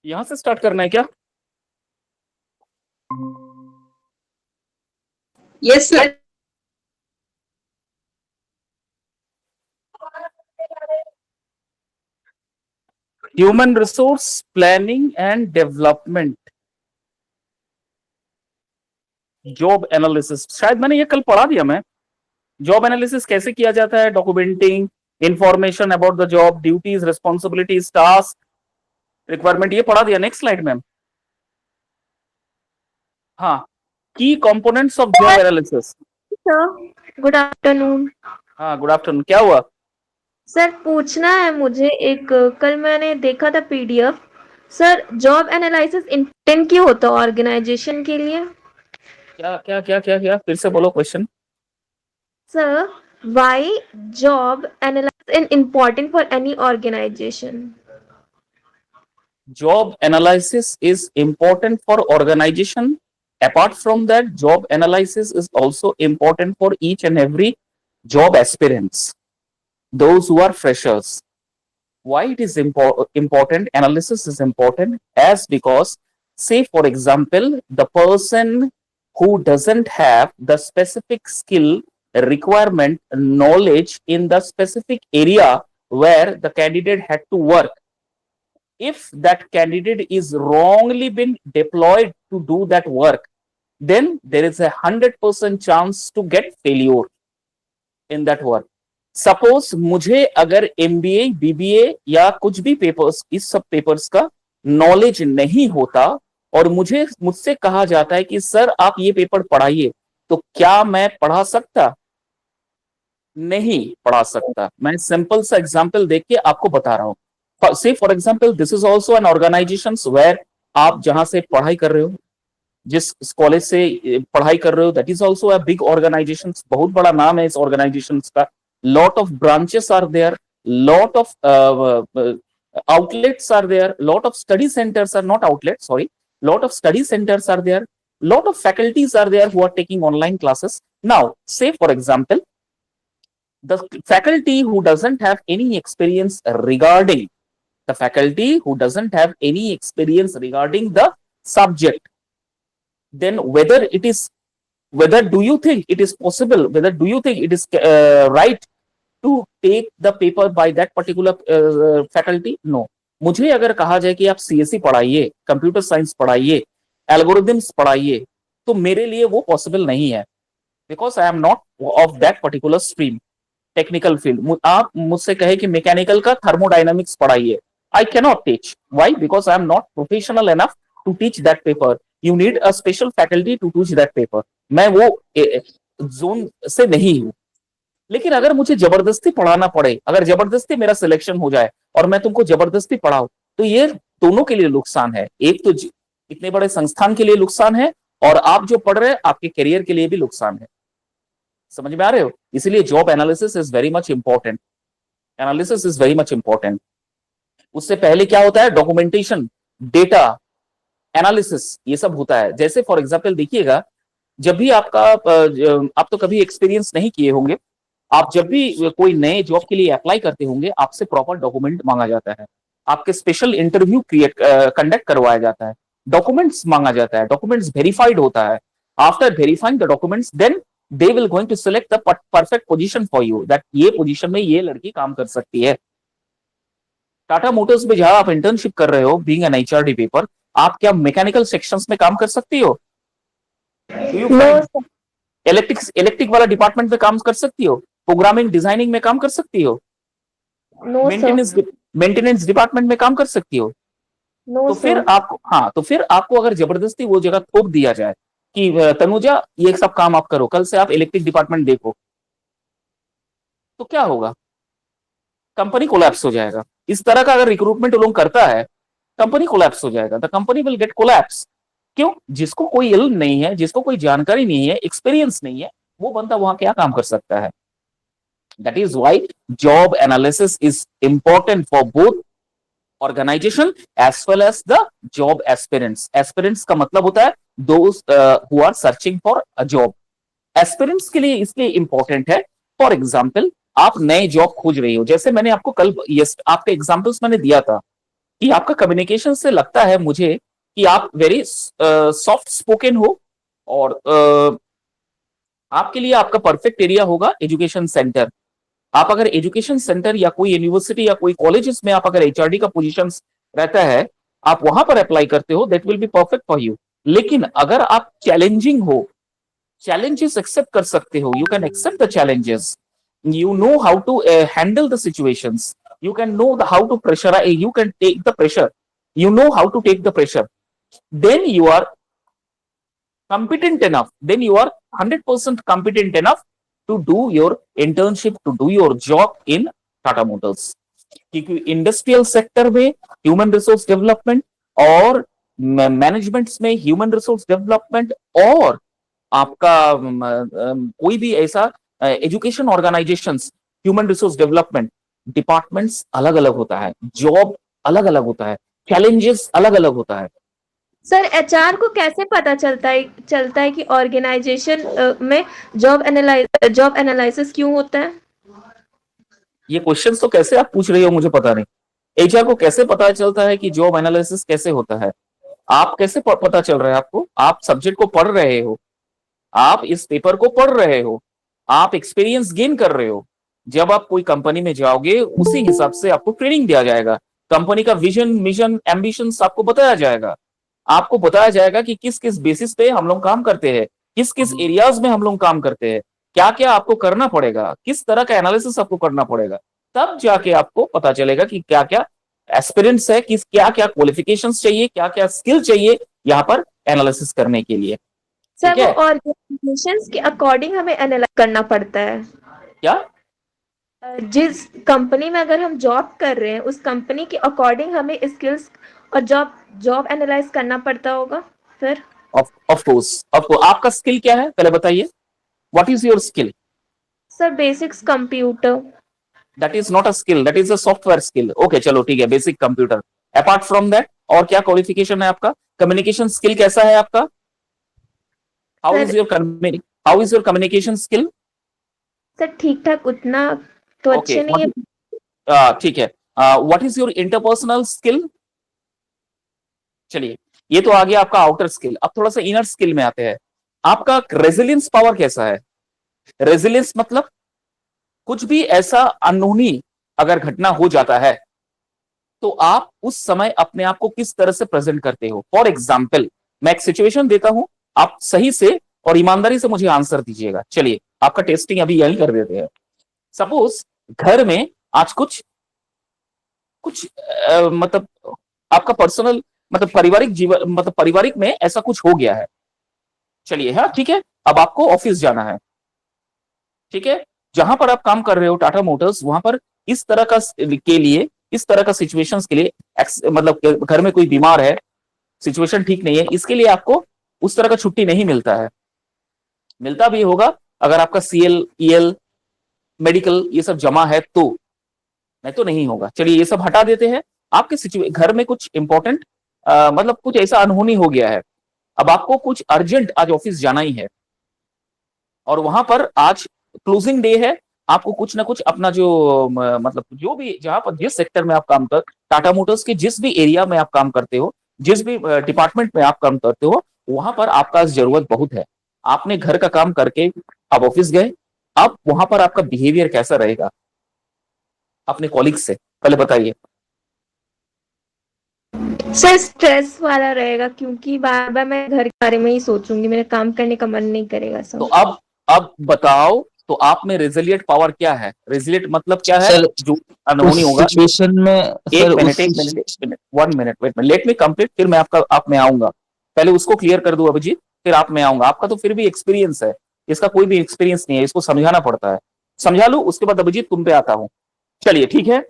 यहां से स्टार्ट करना है क्या? Yes sir. Human resource planning and development, job analysis. शायद मैंने ये कल पढ़ा दिया। मैं जॉब एनालिसिस कैसे किया जाता है, documenting information about the job, duties, responsibilities, task, requirement, ये पढ़ा दिया। Next slide ma'am. हाँ, की components of job analysis. Sir good afternoon. हाँ, गुड आफ्टरनून। क्या हुआ? सर पूछना है मुझे, एक कल मैंने देखा था PDF. Sir job analysis important क्यों होता है ऑर्गेनाइजेशन के लिए? क्या क्या क्या क्या क्या फिर से बोलो question. Sir why job analysis is important for any organization? Job analysis is important for organization. Apart from that, job analysis is also important for each and every job aspirants, those who are freshers. Why it is important? Analysis is important as because, say for example, the person who doesn't have the specific skill, requirement, knowledge in the specific area where the candidate had to work, if that candidate is wrongly been deployed to do that work, then there is 100% chance to get failure in that work. Suppose मुझे अगर MBA, BBA या कुछ भी papers, इस सब papers का knowledge नहीं होता और मुझसे कहा जाता है कि सर आप ये पेपर पढ़ाइए, तो क्या मैं पढ़ा सकता? नहीं पढ़ा सकता। मैं सिंपल सा एग्जांपल देख के आपको बता रहा हूं। Say for example, this is also an organization where आप जहां से पढ़ाई कर रहे हो, जिस कॉलेज से पढ़ाई कर रहे हो, that is also a big organization. बहुत बड़ा नाम है इस ऑर्गेनाइजेशन का। Lot of branches are there, lot of outlets are there, lot of study centers are not outlets, sorry, lot of study centers are there, lot of faculties are there who are taking online classes. Now say for example, the faculty who doesn't have any experience regarding the faculty who doesn't have any experience regarding the subject, then whether do you think it is possible, whether do you think it is right to take the paper by that particular faculty? No. मुझे अगर कहा जाए कि आप CSC पढ़ाइए, computer science पढ़ाइए, algorithms पढ़ाइए, तो मेरे लिए वो पॉसिबल नहीं है, because I am not of that particular stream, technical field. आप मुझसे कहे कि मैकेनिकल का थर्मोडायनामिक्स पढ़ाइए, I cannot teach. Why? Because I am not professional enough to teach that paper. You need a special faculty to teach that paper. मैं वो zone से नहीं हूं। लेकिन अगर मुझे जबरदस्ती पढ़ाना पड़े, अगर जबरदस्ती मेरा सिलेक्शन हो जाए और मैं तुमको जबरदस्ती पढ़ाऊं, तो ये दोनों के लिए नुकसान है। एक तो इतने बड़े संस्थान के लिए नुकसान है, और आप जो पढ़ रहे हैं आपके करियर के लिए भी नुकसान है। समझ में आ रहे हो? इसलिए job analysis is very much important. Analysis is very much important. उससे पहले क्या होता है? डॉक्यूमेंटेशन, डेटा एनालिसिस, ये सब होता है। जैसे फॉर एग्जाम्पल देखिएगा, जब भी आपका आप तो कभी एक्सपीरियंस नहीं किए होंगे, आप जब भी कोई नए जॉब के लिए अप्लाई करते होंगे, आपसे प्रॉपर डॉक्यूमेंट मांगा जाता है, आपके स्पेशल इंटरव्यू कंडक्ट करवाया जाता है, डॉक्यूमेंट्स मांगा जाता है, डॉक्यूमेंट्स वेरीफाइड होता है। After verifying the documents, then they will going to select the perfect position for you, that ये पोजीशन में ये लड़की काम कर सकती है। टाटा मोटर्स में जहां आप इंटर्नशिप कर रहे हो, बीइंग एन एचआरडी पेपर, आप क्या मैकेनिकल सेक्शंस में काम कर सकती हो? Do you know find? Sir. Electric वाला डिपार्टमेंट में काम कर सकती हो? प्रोग्रामिंग डिजाइनिंग में काम कर सकती हो? No sir. Maintenance maintenance department में काम कर सकती हो? नो तो फिर सर। आपको, हाँ, तो फिर आपको अगर जबरदस्ती वो जगह थोप दिया जाए कि तनुजा ये सब काम आप करो, कल से आप इलेक्ट्रिक डिपार्टमेंट देखो, तो क्या होगा? कंपनी कोलैप्स हो जाएगा। इस तरह का अगर रिक्रूटमेंट लोग करता है, कंपनी कोलैप्स हो जाएगा। The company will get collapse. क्यों? जिसको कोई इल्म नहीं है, जिसको कोई जानकारी नहीं है, एक्सपीरियंस नहीं है, वो बंदा वहां क्या काम कर सकता है? That is why job analysis is important for both organization as well as the job aspirants. Aspirants का मतलब होता है those who are searching for a job. Aspirants के लिए इसलिए इंपॉर्टेंट है, फॉर एग्जाम्पल आप नए जॉब खोज रही हो, जैसे मैंने आपको कल आपके एग्जाम्पल्स मैंने दिया था कि आपका कम्युनिकेशन से लगता है मुझे कि आप वेरी सॉफ्ट स्पोकन हो, और आपके लिए आपका परफेक्ट एरिया होगा एजुकेशन सेंटर। आप अगर एजुकेशन सेंटर या कोई यूनिवर्सिटी या कोई कॉलेजेस में आप अगर एचआरडी का पोजीशन रहता है, आप वहां पर अप्लाई करते हो, that will be perfect for you. लेकिन अगर आप चैलेंजिंग हो, challenges accept कर सकते हो, you can accept the challenges, you know how to handle the situations, you can know how to pressure, you can take the pressure, you know how to take the pressure, then you are competent enough, then you are 100% competent enough to do your internship, to do your job in Tata Motors। क्योंकि industrial sector में human resource development, और managements में human resource development, और आपका कोई भी ऐसा education organisations, human resource development departments अलग अलग होता है, जॉब अलग अलग होता है, चैलेंजेस अलग अलग होता है। सर एचआर को कैसे पता चलता है कि ऑर्गेनाइजेशन में जॉब एनालिसिस क्यों होता है? ये क्वेश्चंस तो कैसे आप पूछ रही हो मुझे पता नहीं। एचआर को कैसे पता चलता है कि जॉब एनालिसिस कैसे होता है? आप कैसे पता चल रहा है आपको? आप सब्जेक्ट को पढ़ रहे हो, आप इस पेपर को पढ़ रहे हो, आप एक्सपीरियंस गेन कर रहे हो। जब आप कोई कंपनी में जाओगे उसी हिसाब से आपको ट्रेनिंग दिया जाएगा, कंपनी का विजन, मिशन, एम्बिशंस आपको बताया जाएगा, आपको बताया जाएगा कि किस किस बेसिस पे हम लोग काम करते हैं, किस किस एरियाज में हम लोग काम करते हैं, क्या क्या आपको करना पड़ेगा, किस तरह का एनालिसिस आपको करना पड़ेगा। तब जाके आपको पता चलेगा कि क्या क्या एस्पिरेंट्स है, किस क्या क्या क्वालिफिकेशंस चाहिए, क्या क्या स्किल चाहिए यहाँ पर एनालिसिस करने के लिए। सर ठीक वो है? ऑर्गेनाइजेशंस के अकॉर्डिंग हमें एनालाइज करना पड़ता है। क्या? जिस कंपनी में अगर हम जॉब कर रहे हैं उस कंपनी के अकॉर्डिंग हमें स्किल्स और जॉब एनालाइज करना पड़ता होगा फिर। ऑफ कोर्स आपका स्किल क्या है पहले बताइए, what is your skill? Sir basics computer. That is not a skill, that is a software skill. Okay चलो ठीक है, basic computer. Apart from that और क्या क्वालिफिकेशन है आपका? कम्युनिकेशन स्किल कैसा है आपका? How sir is your communication skill? Sir ठीक ठाक, उतना तो ओके, अच्छे नहीं है। ठीक है। What is your interpersonal skill? चलिए, ये तो आ गया आपका आउटर स्किल। अब थोड़ा सा इनर स्किल में आते हैं। आपका रेजिलियंस पावर कैसा है? रेजिलियंस मतलब कुछ भी ऐसा अनहोनी अगर घटना हो जाता है तो आप उस समय अपने आप को किस तरह से प्रेजेंट करते हो। फॉर एग्जाम्पल, मैं एक सिचुएशन देता हूं, आप सही से और ईमानदारी से मुझे आंसर दीजिएगा। चलिए, आपका टेस्टिंग अभी यही कर देते हैं। सपोज घर में आज कुछ कुछ मतलब आपका पर्सनल, मतलब पारिवारिक जीवन, मतलब पारिवारिक में ऐसा कुछ हो गया है। चलिए, हाँ ठीक है, अब आपको ऑफिस जाना है। ठीक है, जहां पर आप काम कर रहे हो टाटा मोटर्स, वहां पर इस तरह का के लिए, इस तरह का सिचुएशंस के लिए मतलब घर में कोई बीमार है, सिचुएशन ठीक नहीं है, इसके लिए आपको उस तरह का छुट्टी नहीं मिलता है। मिलता भी होगा अगर आपका सीएल, ईएल, मेडिकल ये सब जमा है तो, नहीं तो नहीं होगा। चलिए, ये सब हटा देते हैं। आपके घर में कुछ इंपॉर्टेंट मतलब कुछ ऐसा अनहोनी हो गया है, अब आपको कुछ अर्जेंट आज ऑफिस जाना ही है, और वहां पर आज क्लोजिंग डे है। आपको कुछ ना कुछ अपना जो मतलब जो भी, जहां पर जिस सेक्टर में आप काम कर, टाटा मोटर्स के जिस भी एरिया में आप काम करते हो, जिस भी डिपार्टमेंट में आप काम करते हो, वहां पर आपका जरूरत बहुत है। आपने घर का काम करके आप ऑफिस गए, अब वहां पर आपका बिहेवियर कैसा रहेगा अपने कॉलीग से, पहले बताइए। सर स्ट्रेस वाला रहेगा क्योंकि बार बार मैं घर के बारे में ही सोचूंगी, मेरा काम करने का मन नहीं करेगा तो सर। अब बताओ, तो आप में रेजिलिएंट पावर क्या है? रेजिलिएंट मतलब क्या है? सर जो उस अनहोनी होगा। सिचुएशन में एक सर मिनट, एक मिनट, एक minute, 1 minute, wait minute, let me complete, फिर मैं आप में आऊंगा। पहले उसको क्लियर कर दूं अभिजीत, फिर आप में आऊंगा। आपका तो फिर भी एक्सपीरियंस है, इसका कोई भी एक्सपीरियंस नहीं है, इसको समझाना पड़ता है। समझा लू, उसके बाद अभिजीत तुम पे आता हूं। चलिए ठीक है,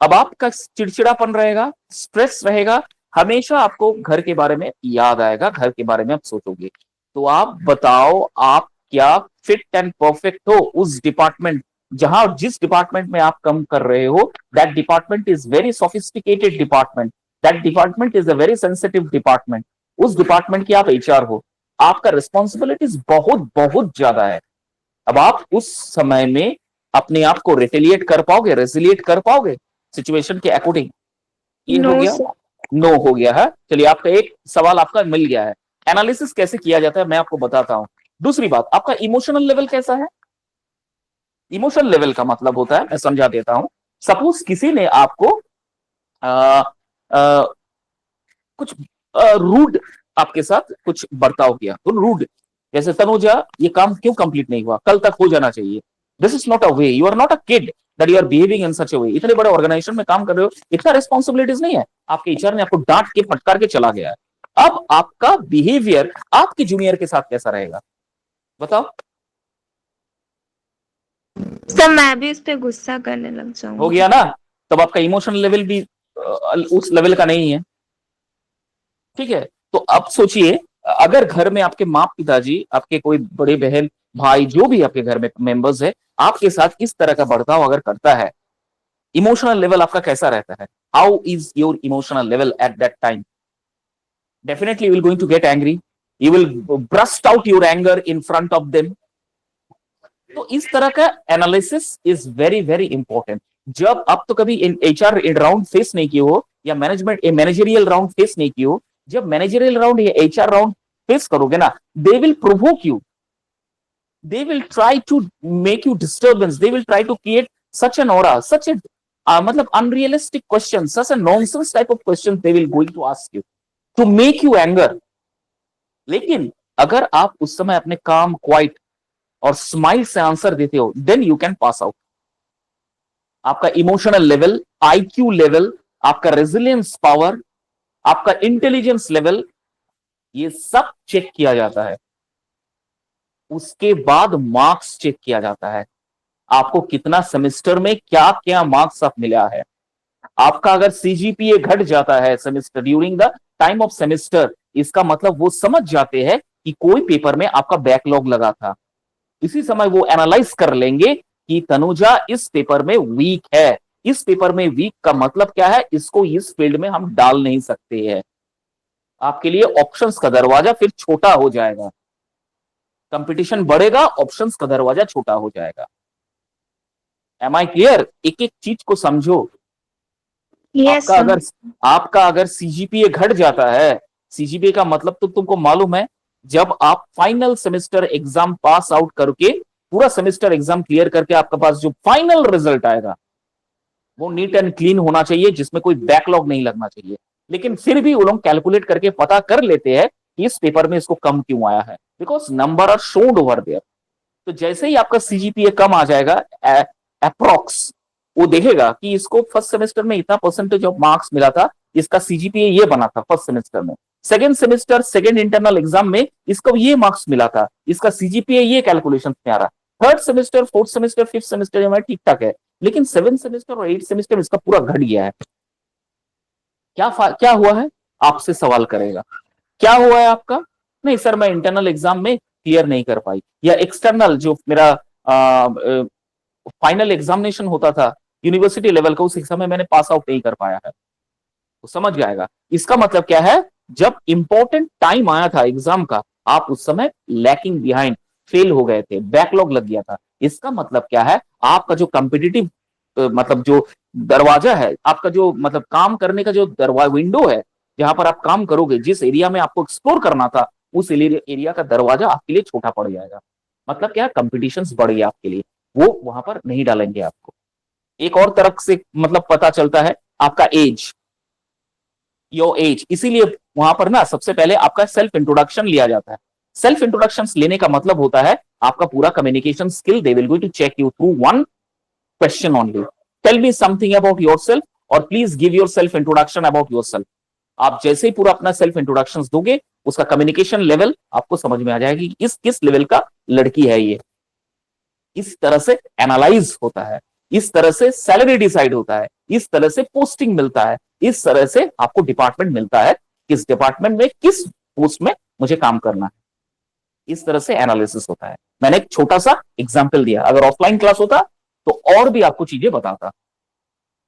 अब आपका चिड़चिड़ापन रहेगा, स्ट्रेस रहेगा, हमेशा आपको घर के बारे में याद आएगा, घर के बारे में आप सोचोगे। तो आप बताओ, आप क्या फिट एंड परफेक्ट हो उस डिपार्टमेंट, जहां जिस डिपार्टमेंट में आप काम कर रहे हो? That department is very sophisticated department, that department is a very sensitive department. उस डिपार्टमेंट की आप एचआर हो, आपका रिस्पॉन्सिबिलिटीज बहुत बहुत ज्यादा है। अब आप उस समय में अपने आप को रिटेलिएट कर पाओगे, रेजिलिएट कर पाओगे सिचुएशन के अकॉर्डिंग? ये नो हो गया, सर। नो हो गया है। चलिए आपका एक सवाल आपका मिल गया है। एनालिसिस कैसे किया जाता है मैं आपको बताता हूं। दूसरी बात, आपका इमोशनल लेवल कैसा है? इमोशनल लेवल का मतलब होता है, मैं समझा देता हूं। सपोज किसी ने आपको आ, आ, कुछ रूड आपके साथ कुछ बर्ताव किया, तो रूड, जैसे तनुजा ये काम क्यों कंप्लीट नहीं हुआ, कल तक हो जाना चाहिए। This is not a way, you are not a kid that you are behaving in such a way. इतने बड़े ऑर्गेनाइजेशन में काम कर रहे हो, इतना रिस्पॉन्सिबिलिटीज नहीं है। आपके एचआर ने आपको डांट के फटकार के चला गया है। अब आपका बिहेवियर आपके जूनियर के साथ कैसा रहेगा, बताओ। सर मैं भी उस पे गुस्सा करने लग हो जाऊंगी। गया ना? तब आपका इमोशनल लेवल भी उस लेवल का नहीं है। ठीक है, तो अब सोचिए, अगर घर में आपके माँ पिताजी, आपके कोई बड़े बहन भाई, जो भी आपके घर में मेंबर्स है, आपके साथ इस तरह का बर्ताव अगर करता है, इमोशनल लेवल आपका कैसा रहता है? How is your emotional level at that time? Definitely you will going to get angry, you will burst out your anger in front of them. तो इस तरह का analysis is very very important. जब आप तो कभी एचआर राउंड फेस नहीं किए हो, या मैनेजमेंट मैनेजरियल राउंड फेस नहीं किए हो, जब मैनेजरियल राउंड या एचआर राउंड फेस करोगे ना, they will provoke you, they will try to make you disturbance, they will try to create such an aura, such a मतलब unrealistic questions, such a nonsense type of questions they will going to ask you to make you anger। लेकिन अगर आप उस समय अपने काम quite और smile से आंसर देते हो, then you can pass out. आपका इमोशनल लेवल, आईक्यू लेवल, आपका रेजिलियंस पावर, आपका इंटेलिजेंस लेवल, ये सब चेक किया जाता है। उसके बाद मार्क्स चेक किया जाता है, आपको कितना सेमेस्टर में क्या क्या मार्क्स आप मिला है। आपका अगर सीजीपीए घट जाता है semester during the time of semester, इसका मतलब वो समझ जाते हैं कि कोई पेपर में आपका बैकलॉग लगा था। इसी समय वो एनालाइज कर लेंगे कि तनुजा इस पेपर में वीक है। इस पेपर में वीक का मतलब क्या है, इसको इस फील्ड में हम डाल नहीं सकते हैं। आपके लिए ऑप्शंस का दरवाजा फिर छोटा हो जाएगा, कंपटीशन बढ़ेगा, ऑप्शंस का दरवाजा छोटा हो जाएगा। Am I clear? एक एक चीज को समझो। यस आपका सर। अगर आपका अगर सीजीपीए घट जाता है, सीजीपीए का मतलब तो तुमको मालूम है, जब आप final semester exam pass out करके, पूरा सेमेस्टर एग्जाम क्लियर करके आपके पास जो फाइनल रिजल्ट आएगा, वो नीट एंड क्लीन होना चाहिए, जिसमें कोई बैकलॉग नहीं लगना चाहिए। लेकिन फिर भी वो लोग कैलकुलेट करके पता कर लेते हैं कि इस पेपर में इसको कम क्यों आया है, because number are showed over there. तो जैसे ही आपका सीजीपीए कम आ जाएगा, अप्रोक्स, वो देखेगा कि इसको फर्स्ट सेमेस्टर में इतना परसेंटेज ऑफ मार्क्स मिला था, इसका सीजीपीए ये बना था फर्स्ट सेमेस्टर में, second semester second internal exam में इसको ये मार्क्स मिला था, इसका सीजीपीए ये कैलकुलेशन में आ रहा, third semester fourth semester fifth semester हमारा ठीक ठाक है, लेकिन सेवेंथ सेमेस्टर और एट सेमेस्टर इसका पूरा घट गया है। क्या हुआ है, आपसे सवाल करेगा, क्या हुआ है आपका? नहीं सर, मैं इंटरनल एग्जाम में क्लियर नहीं कर पाई, या एक्सटर्नल जो मेरा फाइनल एग्जामिनेशन होता था यूनिवर्सिटी लेवल का, उस एग्जाम में मैंने पास आउट नहीं कर पाया है। तो समझ जाएगा इसका मतलब क्या है। जब इंपॉर्टेंट टाइम आया था एग्जाम का, आप उस समय लैकिंग बिहाइंड, फेल हो गए थे, बैकलॉग लग गया था। इसका मतलब क्या है, आपका जो कॉम्पिटिटिव मतलब जो दरवाजा है, आपका जो मतलब काम करने का जो दरवाजा विंडो है, जहां पर आप काम करोगे, जिस एरिया में आपको एक्सप्लोर करना था, उस एरिया का दरवाजा आपके लिए छोटा पड़ जाएगा। मतलब क्या, कंपटीशन बढ़ गया आपके लिए, वो वहां पर नहीं डालेंगे आपको। एक और तरफ से मतलब पता चलता है आपका एज, योर एज, इसीलिए वहां पर ना सबसे पहले आपका सेल्फ इंट्रोडक्शन लिया जाता है। सेल्फ इंट्रोडक्शन लेने का मतलब होता है आपका पूरा communication skill, they will going to check you through one question only, tell me something about yourself, और please give your self introduction about yourself. आप जैसे ही पूरा अपना सेल्फ इंट्रोडक्शन दोगे, उसका कम्युनिकेशन लेवल आपको समझ में आ जाएगा कि इस किस लेवल का लड़की है ये। इस तरह से एनालाइज होता है, इस तरह से सैलरी डिसाइड होता है, इस तरह से पोस्टिंग मिलता है, इस तरह से आपको डिपार्टमेंट मिलता है, किस डिपार्टमेंट में किस पोस्ट में मुझे काम करना है। इस तरह से एनालिसिस होता है। मैंने एक छोटा सा एग्जाम्पल दिया, अगर ऑफलाइन क्लास होता तो और भी आपको चीजें बताता।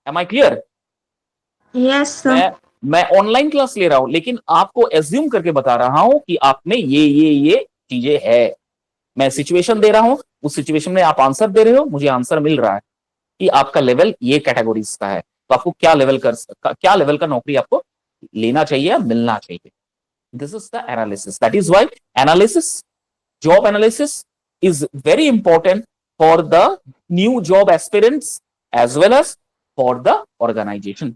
Am I clear? Yes sir. मैं ऑनलाइन क्लास ले रहा हूं, लेकिन आपको एज्यूम करके बता रहा हूं कि आप में ये चीजें है। मैं सिचुएशन दे रहा हूं, उस सिचुएशन में आप आंसर दे रहे हो, मुझे आंसर मिल रहा है कि आपका लेवल ये कैटेगरीज का है। तो आपको क्या लेवल का नौकरी आपको लेना चाहिए या मिलना चाहिए. This is the analysis. That is why analysis, job analysis is very important for the new job aspirants as well as for the organization.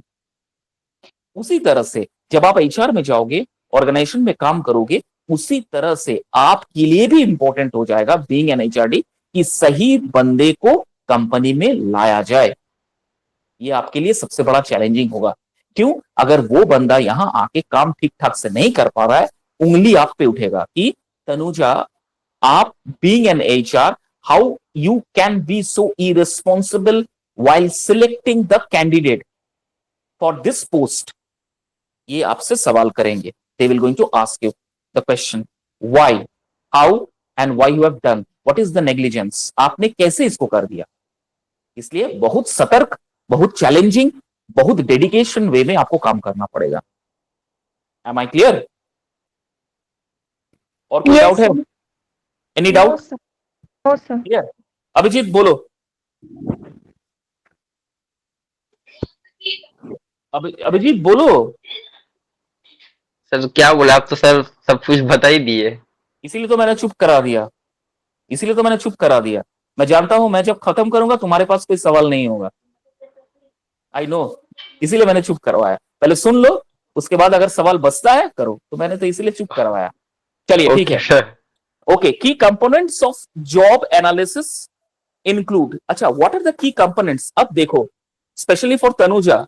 उसी तरह से जब आप एचआर में जाओगे, ऑर्गेनाइजेशन में काम करोगे, उसी तरह से आपके लिए भी इंपॉर्टेंट हो जाएगा बीइंग एन एचआरडी कि सही बंदे को कंपनी में लाया जाए. ये आपके लिए सबसे बड़ा चैलेंजिंग होगा. क्यों? अगर वो बंदा यहां आके काम ठीक ठाक से नहीं कर पा रहा है, उंगली आप पे उठेगा कि तनुजा, आप being an HR, how you can be so irresponsible while selecting the candidate for this post. ये आपसे सवाल करेंगे. They will going to ask you the question why, how and why you have done. What is the negligence? आपने कैसे इसको कर दिया? इसलिए बहुत सतर्क, बहुत चैलेंजिंग, बहुत डेडिकेशन वे में आपको काम करना पड़ेगा. Am I clear? और कोई डाउट है? Any doubt? No sir. Clear? Abhijit बोलो. अभिजीत बोलो. सर क्या बोला आप, तो सर सब कुछ बता ही दिए. इसीलिए तो मैंने चुप करा दिया. इसीलिए तो मैंने चुप करा दिया. मैं जानता हूं मैं जब खत्म करूंगा तुम्हारे पास कोई सवाल नहीं होगा. I know. इसीलिए मैंने चुप करवाया. पहले सुन लो, उसके बाद अगर सवाल बचता है करो. तो मैंने तो इसीलिए चुप करवाया. चलिए ठीक है. Sir okay. Key components of job analysis include. अच्छा, what are the key components? अब देखो, specially for Tanuja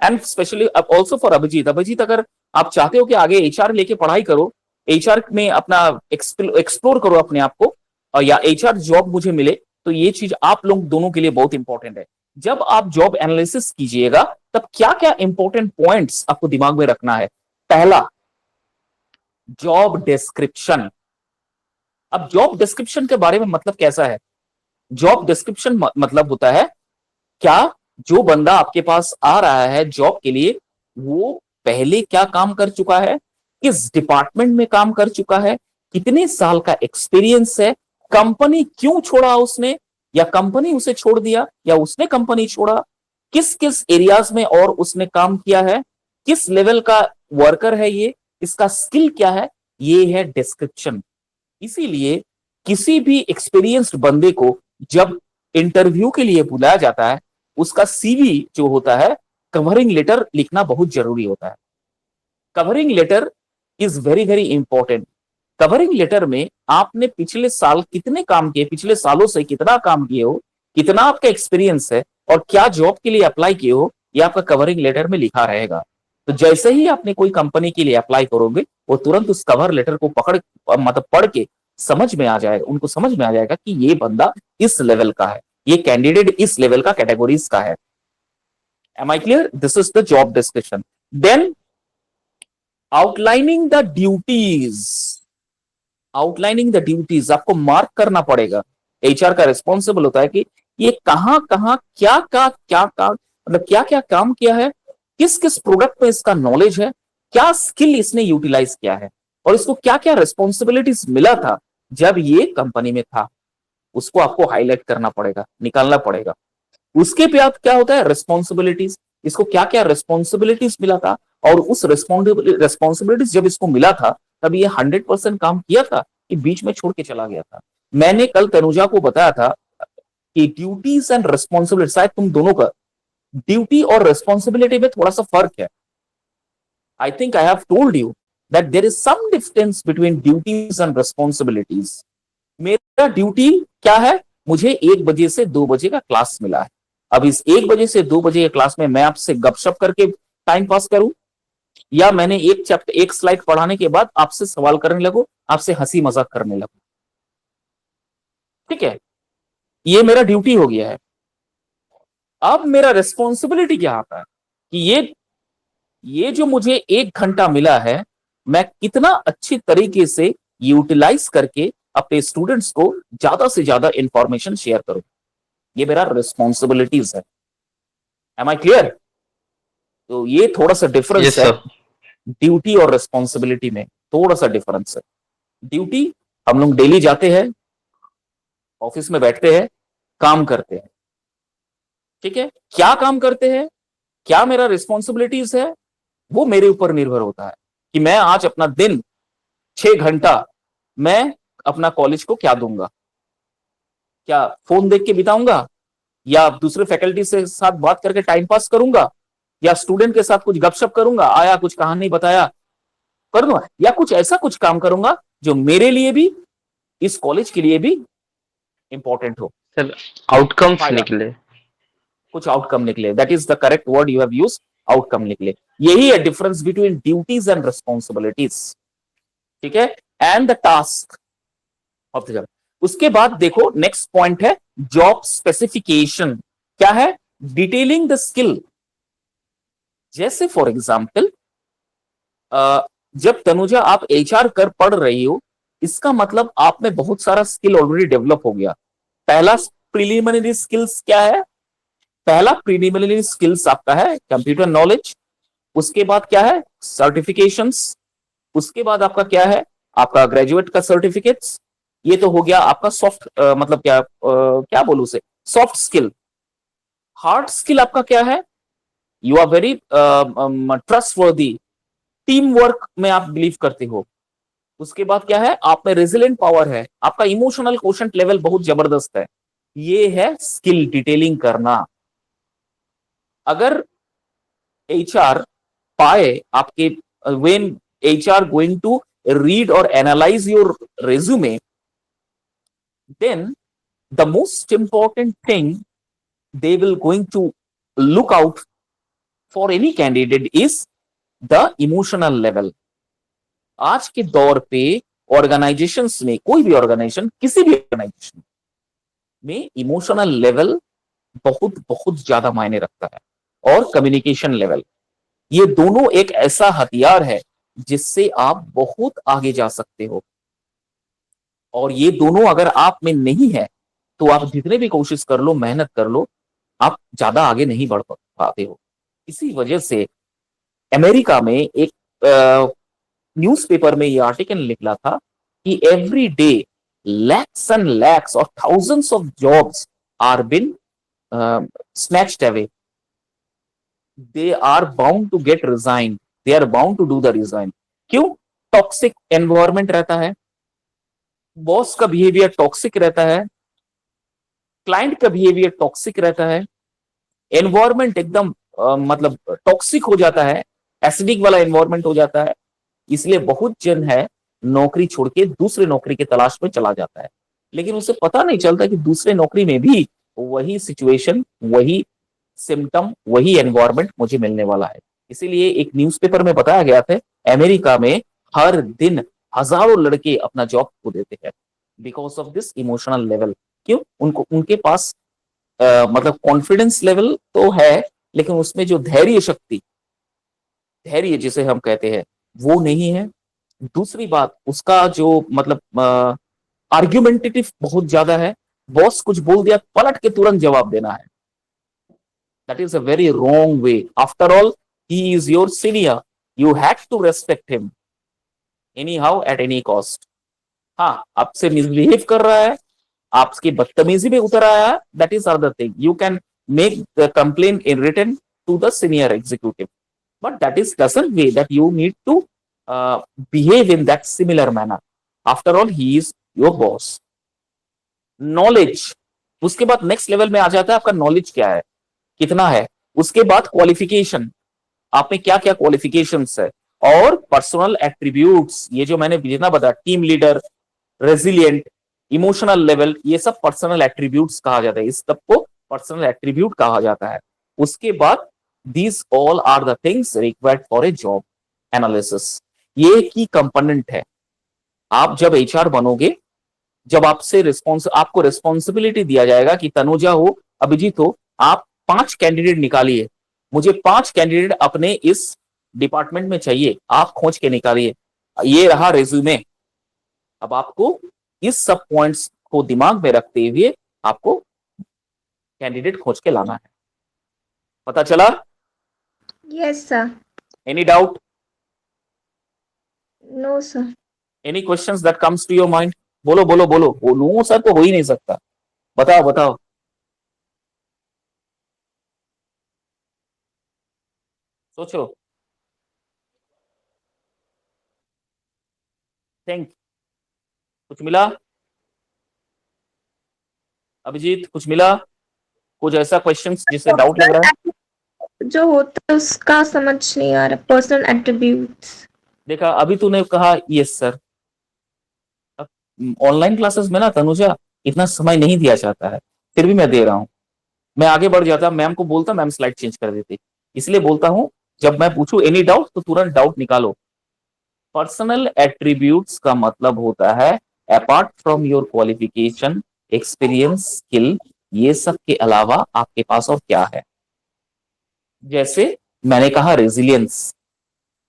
and specially also for Abhijeet. Abhijeet, अगर आप चाहते हो कि आगे एचआर लेके पढ़ाई करो, एचआर में अपना एक्सप्लोर करो अपने आप को, और या एचआर जॉब मुझे मिले, तो ये चीज आप लोग दोनों के लिए बहुत इंपॉर्टेंट है. जब आप जॉब एनालिसिस कीजिएगा तब क्या क्या इंपॉर्टेंट पॉइंट्स आपको दिमाग में रखना है? पहला, जॉब डिस्क्रिप्शन. अब जॉब डिस्क्रिप्शन के बारे में मतलब कैसा है? जॉब डिस्क्रिप्शन मतलब होता है, क्या जो बंदा आपके पास आ रहा है जॉब के लिए, वो पहले क्या काम कर चुका है, किस डिपार्टमेंट में काम कर चुका है, कितने साल का एक्सपीरियंस है, कंपनी क्यों छोड़ा उसने, या कंपनी उसे छोड़ दिया, या उसने कंपनी छोड़ा, किस किस एरियाज में और उसने काम किया है, किस लेवल का वर्कर है ये, इसका स्किल क्या है, ये है डिस्क्रिप्शन. इसीलिए किसी भी एक्सपीरियंस्ड बंदे को जब इंटरव्यू के लिए बुलाया जाता है, उसका सीवी जो होता है, कवरिंग लेटर लिखना बहुत जरूरी होता है. Covering letter is very very important. Covering letter में आपने पिछले साल कितने काम किए, पिछले सालों से कितना काम किए हो, कितना आपका एक्सपीरियंस है, और क्या जॉब के लिए अप्लाई किए हो, ये आपका कवरिंग लेटर में लिखा रहेगा. तो जैसे ही आपने कोई कंपनी के लिए अप्लाई करोगे, वो तुरंत उस कवर लेटर को मतलब पढ़ के समझ में आ जाएगा, उनको समझ में आ जाएगा कि ये बंदा इस लेवल का है, ये कैंडिडेट इस लेवल का कैटेगरीज का है. Am I clear? This is the job description. Then outlining the duties. Outlining the duties आपको मार्क करना पड़ेगा. एचआर का रिस्पॉन्सिबल होता है कि ये कहां कहां क्या मतलब क्या क्या काम किया है, किस किस प्रोडक्ट पे इसका नॉलेज है, क्या स्किल इसने यूटिलाइज किया है, और इसको क्या क्या रिस्पॉन्सिबिलिटीज मिला था जब ये कंपनी में था, उसको आपको हाईलाइट करना पड़ेगा, निकालना पड़ेगा. उसके बाद क्या होता है? रिस्पॉन्सिबिलिटीज. इसको क्या क्या रिस्पॉन्सिबिलिटीज मिला था, और उस रिस्पॉन्सिबिलिटीज जब इसको मिला था तब ये 100% काम किया था कि बीच में छोड़ के चला गया था. मैंने कल तनुजा को बताया था कि ड्यूटीज एंड रिस्पॉन्सिबिलिटी, शायद तुम दोनों का ड्यूटी और रिस्पॉन्सिबिलिटी में थोड़ा सा फर्क है. I think I have told you that there is some difference between duties and responsibilities. मेरा ड्यूटी क्या है? मुझे 1 बजे से 2 बजे का क्लास मिला है. अब इस 1 बजे से 2 बजे के क्लास में मैं आपसे गपशप करके टाइम पास करूं, या मैंने एक चैप्टर, एक स्लाइड पढ़ाने के बाद आपसे सवाल करने लगूं, आपसे हंसी मजाक करने लगूं. ठीक है, ये मेरा ड्यूटी हो गया है. अब मेरा रिस्पॉन्सिबिलिटी क्या आता है कि ये जो मुझे 1 घंटा मिला है, मैं कितना अच्छी तरीके से यूटिलाइज करके अपने स्टूडेंट्स को ज्यादा से ज्यादा इंफॉर्मेशन शेयर करूं. ये मेरा रिस्पॉन्सिबिलिटीज है. Am I clear? तो ये थोड़ा सा डिफरेंस है ड्यूटी और रिस्पॉन्सिबिलिटी में, थोड़ा सा डिफरेंस है. ड्यूटी, हम लोग डेली जाते हैं, ऑफिस में बैठते हैं, काम करते हैं. ठीक है, क्या काम करते हैं, क्या मेरा रिस्पॉन्सिबिलिटीज है, वो मेरे ऊपर निर्भर होता है कि मैं आज अपना दिन 6 घंटा मैं अपना कॉलेज को क्या दूंगा। क्या फोन देख के बिताऊंगा, या दूसरे फैकल्टी से साथ बात करके टाइम पास करूंगा, या स्टूडेंट के साथ कुछ गपशप करूंगा, आया कुछ कहानी बताया कर दूंगा, या कुछ ऐसा कुछ काम करूंगा जो मेरे लिए भी, इस कॉलेज के लिए भी इंपॉर्टेंट हो, सर आउटकम्स फायदा, निकले। कुछ आउटकम निकले। That is the correct word you have used, outcome निकले। यही है difference between duties and responsibilities, ठीक है, and the task of the job. उसके बाद देखो नेक्स्ट पॉइंट है जॉब स्पेसिफिकेशन। क्या है? Detailing the skill. जैसे फॉर एग्जाम्पल जब तनुजा आप एचआर कर पढ़ रही हो, इसका मतलब आप में बहुत सारा स्किल ऑलरेडी डेवलप हो गया। पहला प्रिलिमिनरी स्किल्स क्या है? पहला प्रिलिमिनरी स्किल्स आपका है कंप्यूटर नॉलेज। उसके बाद क्या है? सर्टिफिकेशंस। उसके बाद आपका क्या है? आपका ग्रेजुएट का सर्टिफिकेट्स। ये तो हो गया आपका सॉफ्ट, मतलब क्या बोलूं उसे, सॉफ्ट स्किल। हार्ड स्किल आपका क्या है? You are very trustworthy, team work में आप बिलीव करते हो। उसके बाद क्या है? आप में रेजिलेंट पावर है, आपका इमोशनल कोशेंट लेवल बहुत जबरदस्त है। ये है स्किल डिटेलिंग करना। अगर एचआर पाए आपके, when HR going to read or analyze your resume, then the most important thing they will going to look out for any candidate is the emotional level. आज के दौर पे ऑर्गेनाइजेशंस में, कोई भी ऑर्गेनाइजेशन, किसी भी ऑर्गेनाइजेशन में इमोशनल लेवल बहुत बहुत ज्यादा मायने रखता है, और कम्युनिकेशन लेवल। ये दोनों एक ऐसा हथियार है जिससे आप बहुत आगे जा सकते हो, और ये दोनों अगर आप में नहीं है तो आप जितने भी कोशिश कर लो, मेहनत कर लो, आप ज्यादा आगे नहीं बढ़ पाते हो। इसी वजह से अमेरिका में एक न्यूज़पेपर में ये आर्टिकल निकला था कि every day lakhs and lakhs और thousands of jobs are been snatched away. They are bound to get resign, they are bound to do the resign. क्यों? टॉक्सिक एनवायरमेंट रहता है, बॉस का बिहेवियर टॉक्सिक रहता है, क्लाइंट का बिहेवियर टॉक्सिक रहता है, एनवायरमेंट एकदम मतलब टॉक्सिक हो जाता है, एसिडिक वाला एनवायरमेंट हो जाता है। इसलिए बहुत जन है नौकरी छोड़ के दूसरे नौकरी की तलाश में चला जाता है, लेकिन उसे पता नहीं चलता कि दूसरे नौकरी में भी वही सिचुएशन, वही सिम्टम, वही एनवायरमेंट मुझे मिलने वाला है। इसीलिए एक न्यूज़पेपर में बताया गया था अमेरिका में हर दिन हजारों लड़के अपना जॉब खो देते हैं because of this emotional level. क्यों? उनको, उनके पास मतलब कॉन्फिडेंस लेवल तो है, लेकिन उसमें जो धैर्य शक्ति, धैर्य जिसे हम कहते हैं, वो नहीं है। दूसरी बात, उसका जो मतलब आर्ग्यूमेंटेटिव बहुत ज्यादा है। बॉस कुछ बोल दिया, पलट के तुरंत जवाब देना है। That is a very wrong way. After all he is your senior, you have to respect him any how at any cost. हाँ, आपसे मिसबिहेव कर रहा है, आपकी बदतमीजी में उतर आया है, that is other thing, you can make the complain in written to the senior executive, but that is doesn't way that you need to behave in that similar manner. After all, he is your boss. Knowledge, उसके बाद next level में आ जाता है आपका knowledge क्या है, कितना है। उसके बाद क्वालिफिकेशन, आप में क्या क्या क्वालिफिकेशंस है, और पर्सनल एट्रीब्यूट्स, ये जो मैंने जितना बताया, team leader, resilient, emotional level, ये सब पर्सनल एट्रीब्यूट्स कहा जाता है, इस सब को पर्सनल एट्रीब्यूट कहा जाता है। उसके बाद these all are the things required for a job analysis. ये की कंपोनेंट है। आप जब एचआर बनोगे, जब आपको रिस्पॉन्सिबिलिटी दिया जाएगा कि तनुजा हो, अभिजीत हो, आप 5 कैंडिडेट निकालिए, मुझे 5 कैंडिडेट अपने इस डिपार्टमेंट में चाहिए, आप खोज के निकालिए, ये रहा रेज्यूमे। अब आपको इस सब पॉइंट्स को दिमाग में रखते हुए आपको कैंडिडेट खोज के लाना है। पता चला? Yes, sir. Any doubt? No, sir. Any questions that comes to your mind? बोलो बोलो बोलो, वो नो सर तो हो ही नहीं सकता। बताओ बताओ। सोचो, थिंक। कुछ मिला? अभिजीत, कुछ मिला? कुछ ऐसा क्वेश्चंस जिससे डाउट लग रहा है? जो होता है उसका समझ नहीं आ रहा, पर्सनल एट्रीब्यूट्स। देखा, अभी तूने कहा यस सर। ऑनलाइन क्लासेस में ना तनुजा, इतना समय नहीं दिया जाता है, फिर भी मैं दे रहा हूँ। मैं आगे बढ़ जाता, मैम को बोलता, मैम स्लाइड चेंज कर देती। इसलिए बोलता हूँ, जब मैं पूछूं एनी डाउट तो तुरंत डाउट निकालो। पर्सनल एट्रीब्यूट्स का मतलब होता है apart from your qualification, experience, skill, ये सब के अलावा आपके पास और क्या है। जैसे मैंने कहा रेजिलियंस,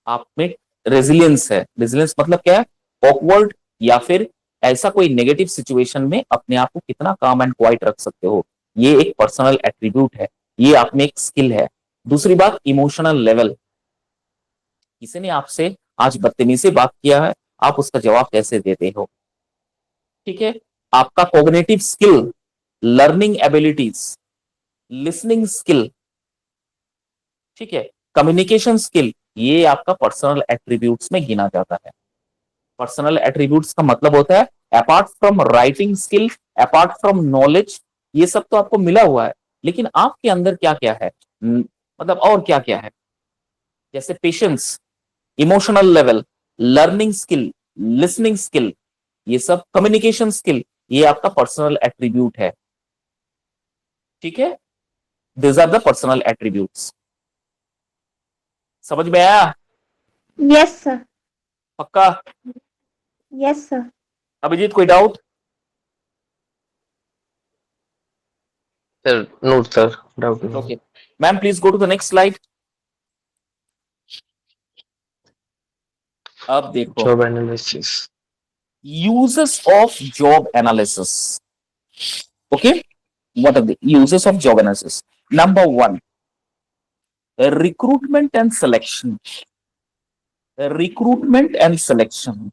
आप में रेजिलियंस है। रेजिलियंस मतलब क्या है? ऑकवर्ड या फिर ऐसा कोई नेगेटिव सिचुएशन में अपने आप को कितना काम एंड क्वाइट रख सकते हो, ये एक पर्सनल एट्रीब्यूट है, ये आप में एक स्किल है। दूसरी बात, इमोशनल लेवल। किसी ने आपसे आज बदतमीजी से बात किया है, आप उसका जवाब कैसे देते हो। ठीक है। आपका cognitive skill, learning abilities, listening skill, ठीक है, कम्युनिकेशन स्किल, ये आपका पर्सनल एट्रीब्यूट्स में गिना जाता है। पर्सनल एट्रीब्यूट्स का मतलब होता है apart from writing skill, apart from knowledge, ये सब तो आपको मिला हुआ है, लेकिन आपके अंदर क्या क्या है, मतलब और क्या क्या है। जैसे patience, emotional level, learning skill, listening skill, ये सब कम्युनिकेशन स्किल, ये आपका पर्सनल एट्रीब्यूट है। ठीक है, this are the personal attributes. समझ में आया? Yes sir. पक्का? Yes sir. अभिजीत, कोई doubt? Sir not sir, doubt नहीं। Okay ma'am, please go to the next slide. अब देखो, job analysis. uses of job analysis. Okay, what are the uses of job analysis? Number one, recruitment and selection. Recruitment and selection.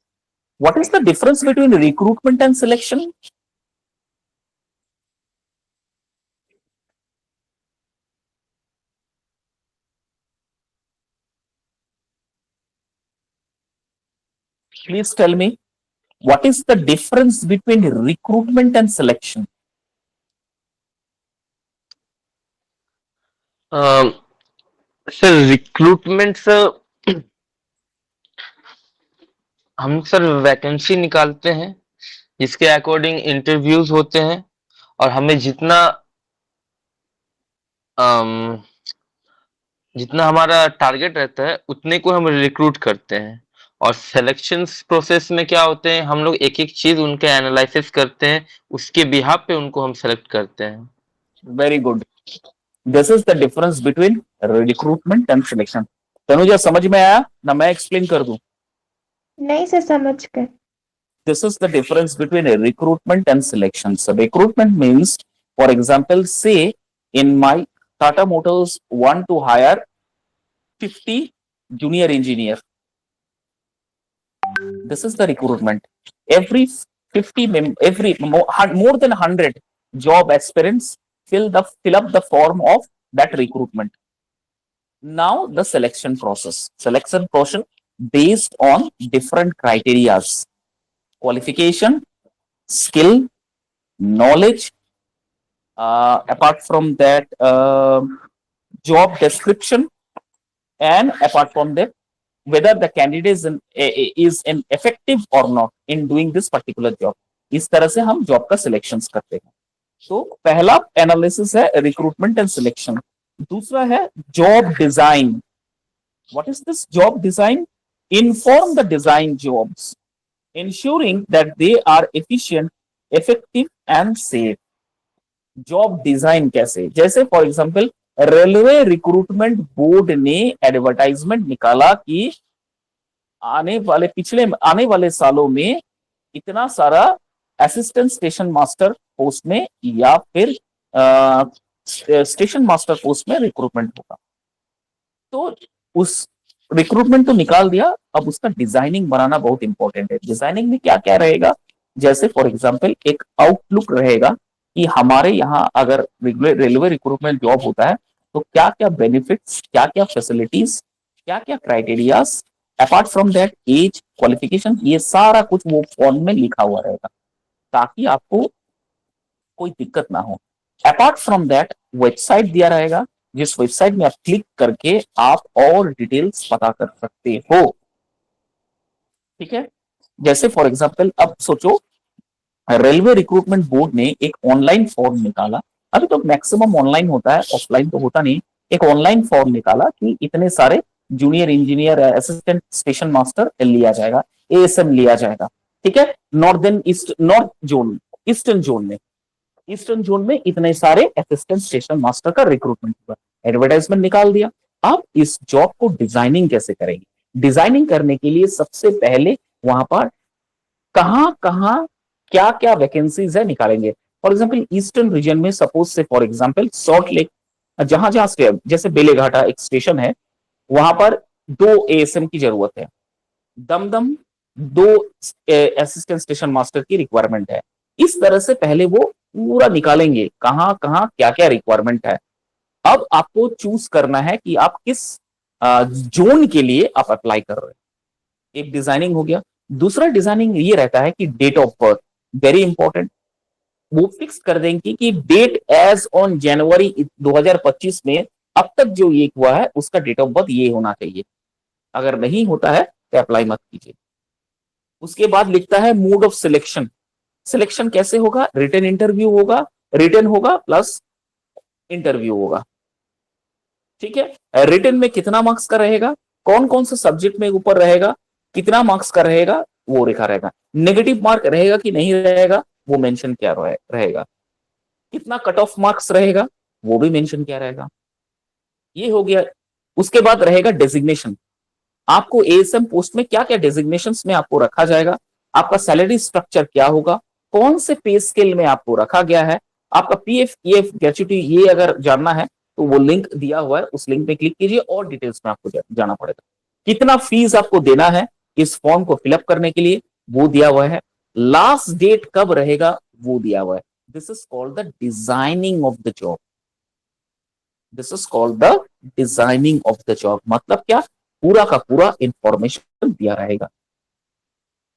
What is the difference between recruitment and selection? Please tell me, what is the difference between recruitment and selection? Sir recruitment sir, हम sir vacancy निकालते हैं जिसके according interviews होते हैं, और हमें जितना जितना हमारा टारगेट रहता है उतने को हम रिक्रूट करते हैं। और सिलेक्शन प्रोसेस में क्या होते हैं, हम लोग एक एक चीज उनके एनालिसिस करते हैं, उसके बिहाफ पे उनको हम सेलेक्ट करते हैं। Very good. This is the difference between recruitment and selection. Tanuja, समझ में आया ना? मैं एक्सप्लेन कर दूं? नहीं सर, समझ गए। This is the difference between a recruitment and selection. So recruitment means, for example, say in my Tata Motors want to hire 50 junior engineer. This is the recruitment. Every 50 every more than 100 job aspirants fill up the form of that recruitment. Now the selection process based on different criterias: qualification, skill, knowledge, apart from that, job description, and apart from that, whether the candidate is an effective or not in doing this particular job. इस तरह से हम job का selections करते हैं। तो पहला analysis है रिक्रूटमेंट एंड सिलेक्शन। दूसरा है job design. What is this job design? Inform the design jobs, ensuring that they are efficient, effective and safe. Job design कैसे? जैसे for example, railway recruitment board ने एडवर्टाइजमेंट निकाला कि आने वाले सालों में इतना सारा असिस्टेंट स्टेशन मास्टर पोस्ट में या फिर स्टेशन मास्टर पोस्ट में रिक्रूटमेंट होगा। तो उस रिक्रूटमेंट तो निकाल दिया, अब उसका डिजाइनिंग बनाना बहुत इंपॉर्टेंट है। डिजाइनिंग में क्या क्या रहेगा? जैसे फॉर एग्जांपल एक आउटलुक रहेगा कि हमारे यहाँ अगर रेलवे रिक्रूटमेंट जॉब होता है तो क्या क्या बेनिफिट्स, क्या क्या फैसिलिटीज, क्या क्या criterias, apart from that age, qualification, ये सारा कुछ वो फॉर्म में लिखा हुआ रहेगा ताकि आपको कोई दिक्कत ना हो। अपार्ट फ्रॉम दैट वेबसाइट दिया रहेगा, जिस वेबसाइट में आप क्लिक करके आप और डिटेल्स पता कर सकते हो। ठीक है, जैसे फॉर एग्जांपल अब सोचो रेलवे रिक्रूटमेंट बोर्ड ने एक ऑनलाइन फॉर्म निकाला। अभी तो मैक्सिमम ऑनलाइन होता है, ऑफलाइन तो होता नहीं। एक ऑनलाइन फॉर्म निकाला कि इतने सारे junior engineer, assistant station master लिया जाएगा, एएसएम लिया जाएगा। ठीक है, northern east, north zone, eastern zone में इतने सारे असिस्टेंट स्टेशन मास्टर का रिक्रूटमेंट हुआ, एडवर्टाइजमेंट निकाल दिया। आप इस जॉब को डिजाइनिंग कैसे करेंगे? डिजाइनिंग करने के लिए सबसे पहले वहां पर कहां कहां क्या क्या वैकेंसीज है निकालेंगे। फॉर एग्जाम्पल ईस्टर्न रीजन में suppose say for example salt lake, जहां जहां जैसे बेलेघाटा एक स्टेशन है, वहां पर 2 एएसएम की जरूरत है, दमदम 2 असिस्टेंट स्टेशन मास्टर की रिक्वायरमेंट है। इस तरह से पहले वो पूरा निकालेंगे कहां कहां क्या क्या रिक्वायरमेंट है। अब आपको चूज करना है कि आप किस जोन के लिए आप अप्लाई कर रहे हैं। एक डिजाइनिंग हो गया। दूसरा डिजाइनिंग ये रहता है कि date of birth, very important. वो फिक्स कर देंगे कि डेट एज ऑन जनवरी 2025 में अब तक जो ये हुआ है उसका डेट ऑफ बर्थ ये होना चाहिए। अगर नहीं होता है तो अप्लाई मत कीजिए। उसके बाद लिखता है मोड ऑफ सिलेक्शन। सिलेक्शन कैसे होगा? रिटन इंटरव्यू होगा, रिटन होगा प्लस इंटरव्यू होगा। ठीक है, रिटन में कितना मार्क्स का रहेगा, कौन कौन से सब्जेक्ट में ऊपर रहेगा, कितना मार्क्स का रहेगा वो लिखा रहेगा। नेगेटिव मार्क रहेगा कि नहीं रहेगा वो मेंशन क्या रहेगा। कितना कट ऑफ मार्क्स रहेगा वो भी मेंशन क्या रहेगा। ये हो गया। उसके बाद रहेगा डेजिग्नेशन। आपको एएसएम पोस्ट में क्या क्या डेजिग्नेशन में आपको रखा जाएगा, आपका सैलरी स्ट्रक्चर क्या होगा, कौन से पे स्केल में आपको रखा गया है, आपका पीएफ ईएफ ग्रेच्युटी ये अगर जानना है तो वो लिंक दिया हुआ है, उस लिंक पे क्लिक कीजिए और डिटेल्स में आपको जाना पड़ेगा। कितना फीस आपको देना है इस फॉर्म को फिलअप करने के लिए वो दिया हुआ है। लास्ट डेट कब रहेगा वो दिया हुआ है। This is called the designing of the job. This is called the designing of the job. मतलब क्या? पूरा का पूरा इंफॉर्मेशन दिया रहेगा।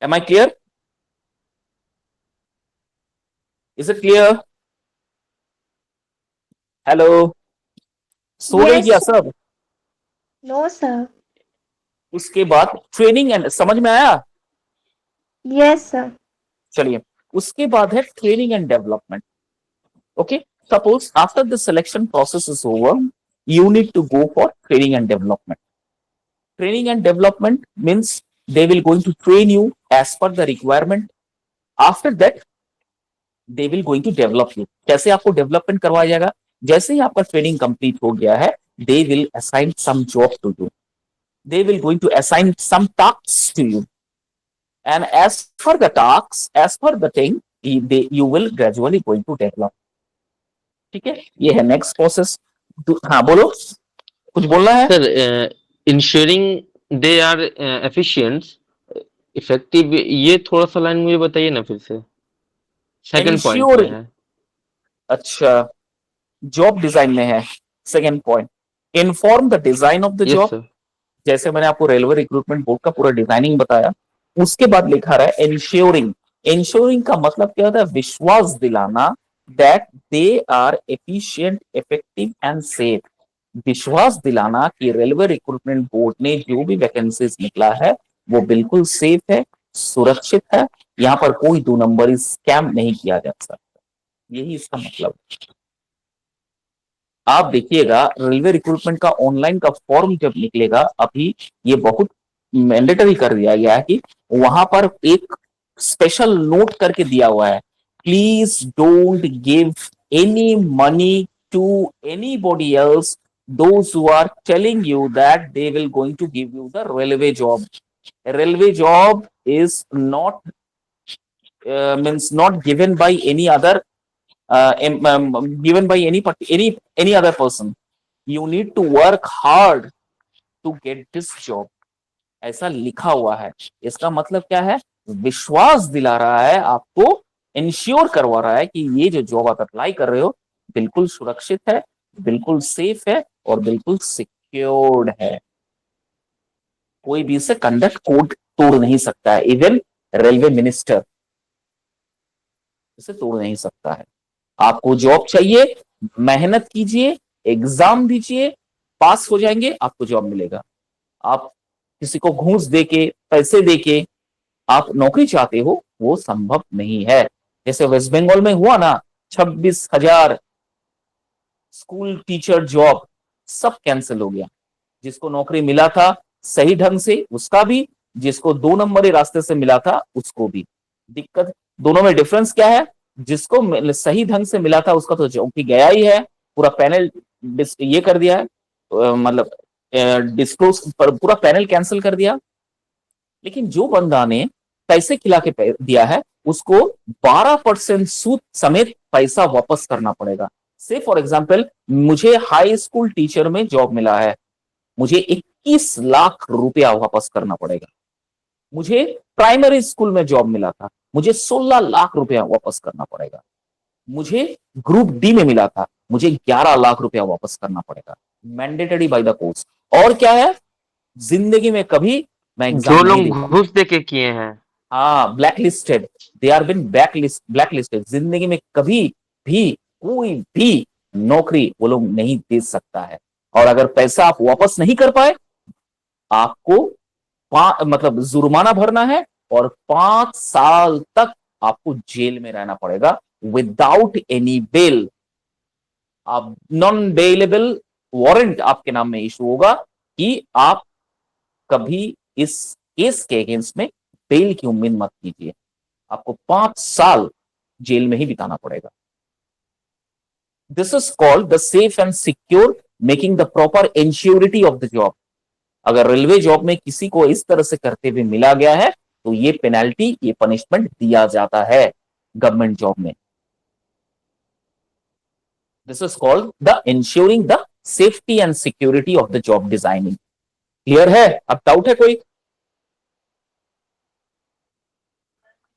Am I clear? Is it clear? Hello, सो गई क्या Yes, सब? no, sir. उसके बाद ट्रेनिंग एंड, समझ में आया? Yes, sir. चलिए, उसके बाद है training and development. Okay, suppose after the selection process is over, you need to go for training and development. Training and development means they will going to train you as per the requirement. After that they will going to develop you. कैसे आपको development करवाया जाएगा? जैसे ही आपका training complete हो गया है, they will assign some job to you. They will going to assign some tasks to you. And as per the tasks, as per the thing, you will gradually going to develop. ठीक है, ये है next process. हाँ बोलो, कुछ बोलना है? Sir, ensuring they are efficient effective, ये थोड़ा सा लाइन मुझे बताइए ना फिर से, सेकंड पॉइंट में Ensuring, है। अच्छा, जॉब डिजाइन में है second point. Inform the design of the yes job. Sir. जैसे मैंने आपको रेलवे रिक्रूटमेंट बोर्ड का पूरा डिजाइनिंग बताया। उसके बाद लिखा रहा है इंश्योरिंग। इंश्योरिंग का मतलब क्या होता है? विश्वास दिलाना that they are efficient, effective and safe. विश्वास दिलाना कि रेलवे रिक्रूटमेंट बोर्ड ने जो भी वैकेंसीज निकला है वो बिल्कुल सेफ है, सुरक्षित है, यहाँ पर कोई 2 नंबरी स्कैम नहीं किया जा सकता। यही इसका मतलब। आप देखिएगा रेलवे रिक्रूटमेंट का ऑनलाइन का फॉर्म जब निकलेगा, अभी ये बहुत मैंडेटरी कर दिया गया है कि वहां पर एक स्पेशल नोट करके दिया हुआ है, please don't give any money to anybody else those who are telling you that they will going to give you the railway job. Railway job is not means not given by any other given by any other person. You need to work hard to get this job. ऐसा लिखा हुआ है। इसका मतलब क्या है? विश्वास दिला रहा है आपको, इंश्योर करवा रहा है कि ये जो जॉब आप अप्लाई कर रहे हो बिल्कुल सुरक्षित है, बिल्कुल सेफ है और बिल्कुल सिक्योर्ड है। कोई भी इसे कंडक्ट कोड तोड़ नहीं सकता है, इवन रेलवे मिनिस्टर इसे तोड़ नहीं सकता है। आपको जॉब चाहिए, मेहनत कीजिए, एग्जाम दीजिए, पास हो जाएंगे, आपको जॉब मिलेगा। आप किसी को घूस देके, पैसे देके आप नौकरी चाहते हो, वो संभव नहीं है। जैसे वेस्ट बंगाल में हुआ ना, 26,000 स्कूल टीचर जॉब सब कैंसिल हो गया। जिसको नौकरी मिला था सही ढंग से उसका भी, जिसको 2 नंबरी रास्ते से मिला था उसको भी। दिक्कत दोनों में डिफरेंस क्या है? जिसको सही ढंग से मिला था उसका तो जॉब भी गया ही है, पूरा पैनल ये कर दिया है, मतलब डिस्क्लोज पूरा पैनल कैंसिल कर दिया। लेकिन जो बंदा ने पैसे खिला के दिया है उसको 12% सूद समेत पैसा वापस करना पड़ेगा। से फॉर एग्जाम्पल मुझे हाई स्कूल टीचर में जॉब मिला है, मुझे 21 लाख रुपया वापस करना पड़ेगा। मुझे प्राइमरी स्कूल में जॉब मिला था, मुझे 16 लाख रुपया वापस करना पड़ेगा। मुझे ग्रुप डी में मिला था, मुझे 11 लाख रुपया वापस करना पड़ेगा, मैंडेटरी बाय द कोर्स। और क्या है, जिंदगी में कभी मैं एग्जाम जो नहीं लोग देता। घूस दे के किए हैं, हाँ, black listed, they are been black listed. जिंदगी में कभी भी कोई भी नौकरी वो लोग नहीं दे सकता है। और अगर पैसा आप वापस नहीं कर पाए, आपको मतलब जुर्माना भरना है और 5 साल तक आपको जेल में रहना पड़ेगा विदाउट एनी बेल। आप नॉन बेलेबल वारंट आपके नाम में इशू होगा कि आप कभी इस केस के अगेंस्ट में बेल की उम्मीद मत कीजिए। आपको 5 साल जेल में ही बिताना पड़ेगा। This is called the safe and secure making the proper insurity of the job. अगर रेलवे जॉब में किसी को इस तरह से करते हुए मिला गया है तो ये पेनल्टी, ये पनिशमेंट दिया जाता है गवर्नमेंट जॉब में। This is called the ensuring the safety and security of the job designing. Clear है? अब डाउट है कोई?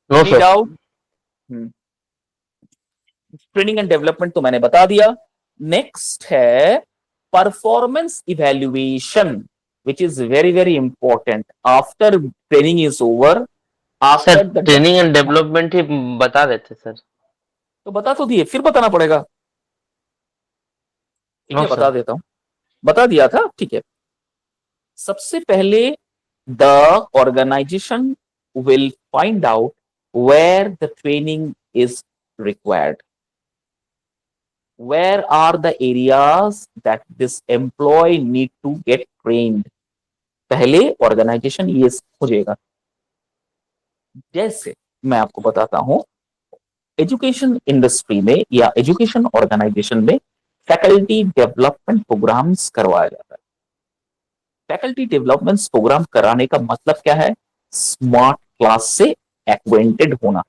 No any sir. Doubt? Training and development तो मैंने बता दिया। नेक्स्ट है performance evaluation, which is very very important after training is over. Sir after the training and development ही बता देते सर। तो बता तो दिए, फिर बताना पड़ेगा। ठीक नो है, बता सर। देता हूं। बता दिया था, ठीक है। सबसे पहले the organization will find out where the training is required, where are the areas that this employee need to get trained। पहले ऑर्गेनाइजेशन ये खोजेगा। जैसे मैं आपको बताता हूं, एजुकेशन इंडस्ट्री में या एजुकेशन ऑर्गेनाइजेशन में फैकल्टी डेवलपमेंट प्रोग्राम्स करवाया जाता है। फैकल्टी डेवलपमेंट प्रोग्राम कराने का मतलब क्या है? स्मार्ट क्लास से एक्वेंटेड होना।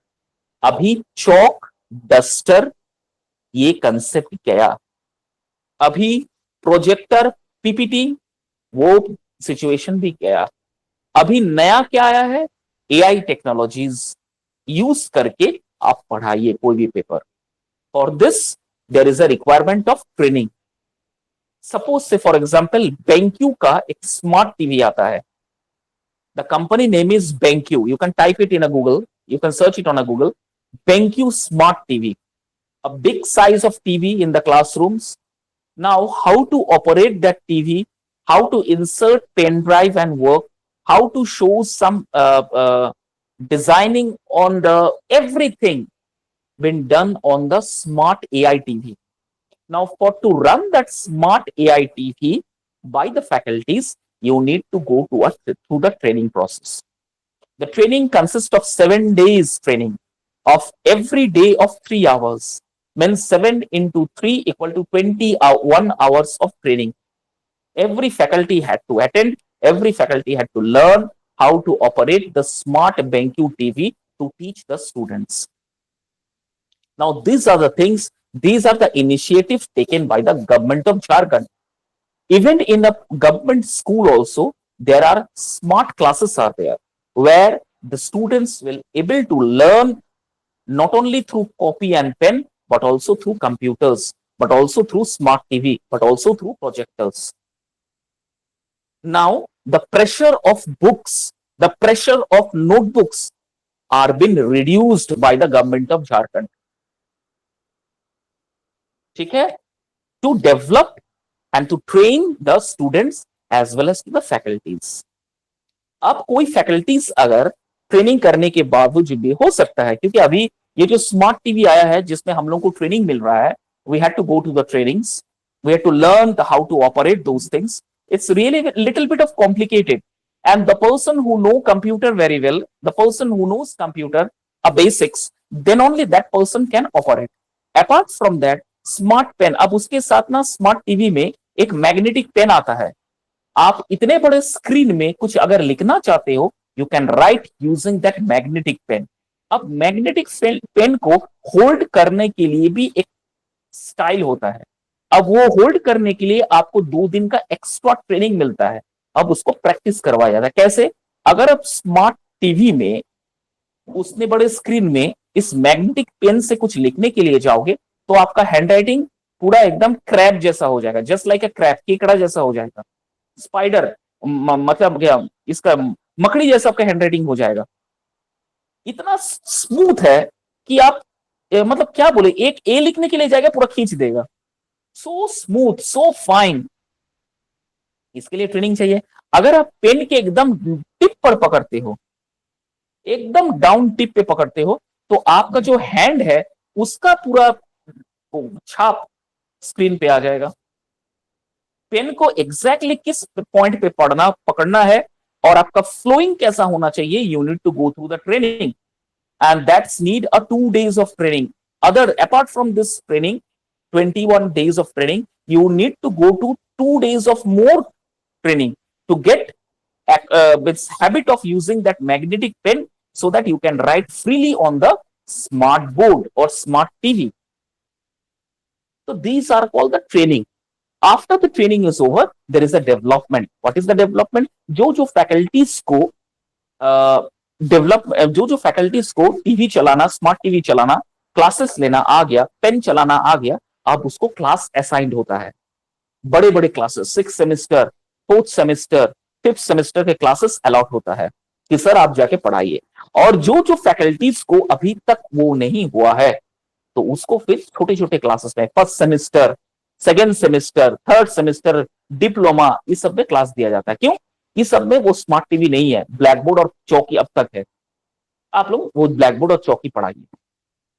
अभी चौक डस्टर ये कंसेप्ट गया, अभी प्रोजेक्टर पीपीटी वो सिचुएशन भी गया। अभी नया क्या आया है? एआई टेक्नोलॉजीज यूज करके आप पढ़ाइए कोई भी पेपर। For this there is a requirement of training. Suppose say for example BenQ का एक स्मार्ट टीवी आता है। The company name is BenQ, you can type it in a Google, you can search it on a Google. BenQ smart TV, a big size of TV in the classrooms. Now, how to operate that TV, how to insert pen drive and work, how to show some designing on the everything been done on the smart AI TV. Now, for to run that smart AI TV by the faculties, you need to go through the training process. The training consists of 7 days training of every day of 3 hours. Means 7 into 3 equal to 21 hours of training. Every faculty had to attend, every faculty had to learn how to operate the smart BenQ TV to teach the students. Now, these are the things, these are the initiatives taken by the government of Jharkhand. Even in a government school also, there are smart classes are there, where the students will able to learn not only through copy and pen, but also through computers. but also through smart TV, but also through projectors. Now, the pressure of books, the pressure of notebooks are being reduced by the government of Jharkhand. ठीक है? To develop and to train the students as well as to the faculties. अब कोई faculties अगर training करने के बावजूद भी हो सकता है, क्योंकि अभी ये जो स्मार्ट टीवी आया है जिसमें हम लोग को ट्रेनिंग मिल रहा है, we had to go to the trainings, we had to learn how to operate those things. It's really a little bit of complicated, and the person who know computer very well, the person who knows computer basics, then only that person can operate. Apart from that, smart pen, अब उसके साथ ना smart TV में एक magnetic pen आता है. आप इतने बड़े स्क्रीन में कुछ अगर लिखना चाहते हो, you can write using that magnetic pen. अब मैग्नेटिक पेन को होल्ड करने के लिए भी एक स्टाइल होता है. अब वो होल्ड करने के लिए आपको 2 दिन का एक्स्ट्रा ट्रेनिंग मिलता है. अब उसको प्रैक्टिस करवाया जाता है. कैसे? अगर आप स्मार्ट टीवी में उतने बड़े स्क्रीन में इस मैग्नेटिक पेन से कुछ लिखने के लिए जाओगे तो आपका हैंडराइटिंग पूरा एकदम क्रैब जैसा हो जाएगा, जस्ट लाइक अ क्रैब, केकड़ा जैसा हो जाएगा, स्पाइडर, मतलब क्या इसका मकड़ी जैसा आपका हैंडराइटिंग हो जाएगा. इतना स्मूथ है कि आप मतलब क्या बोले, एक ए लिखने के लिए जाएगा पूरा खींच देगा. So smooth, so fine. इसके लिए ट्रेनिंग चाहिए. अगर आप पेन के एकदम टिप पर पकड़ते हो, एकदम डाउन टिप पे पकड़ते हो, तो आपका जो हैंड है उसका पूरा छाप स्क्रीन पे आ जाएगा. पेन को एग्जैक्टली किस पॉइंट पे पकड़ना है और आपका फ्लोइंग कैसा होना चाहिए, you need to go through the training, and that's need a 2 days of training. Other apart from this training, 21 days of training, you need to go to 2 days of more training to get this habit of using that magnetic pen so that you can write freely on the smart board or smart TV. So these are called the training. After the training is over, there is a development. What is the development? जो faculties को जो faculties को TV चलाना, smart TV चलाना, classes लेना आ गया, pen चलाना आ गया, अब उसको क्लास असाइंड होता है. बड़े बड़े classes, 6th semester, 4th semester, 5th semester के क्लासेस अलॉट होता है कि सर आप जाके पढ़ाइए. और जो फैकल्टीज को अभी तक वो नहीं हुआ है तो उसको फिर छोटे छोटे क्लासेस में 1st semester, 2nd semester, 3rd semester, diploma, इस सब में क्लास दिया जाता है. क्यों? इस सब में वो स्मार्ट टीवी नहीं है, ब्लैक बोर्ड और चौकी अब तक है. आप लोग वो ब्लैक बोर्ड और चौकी पढ़ाइए.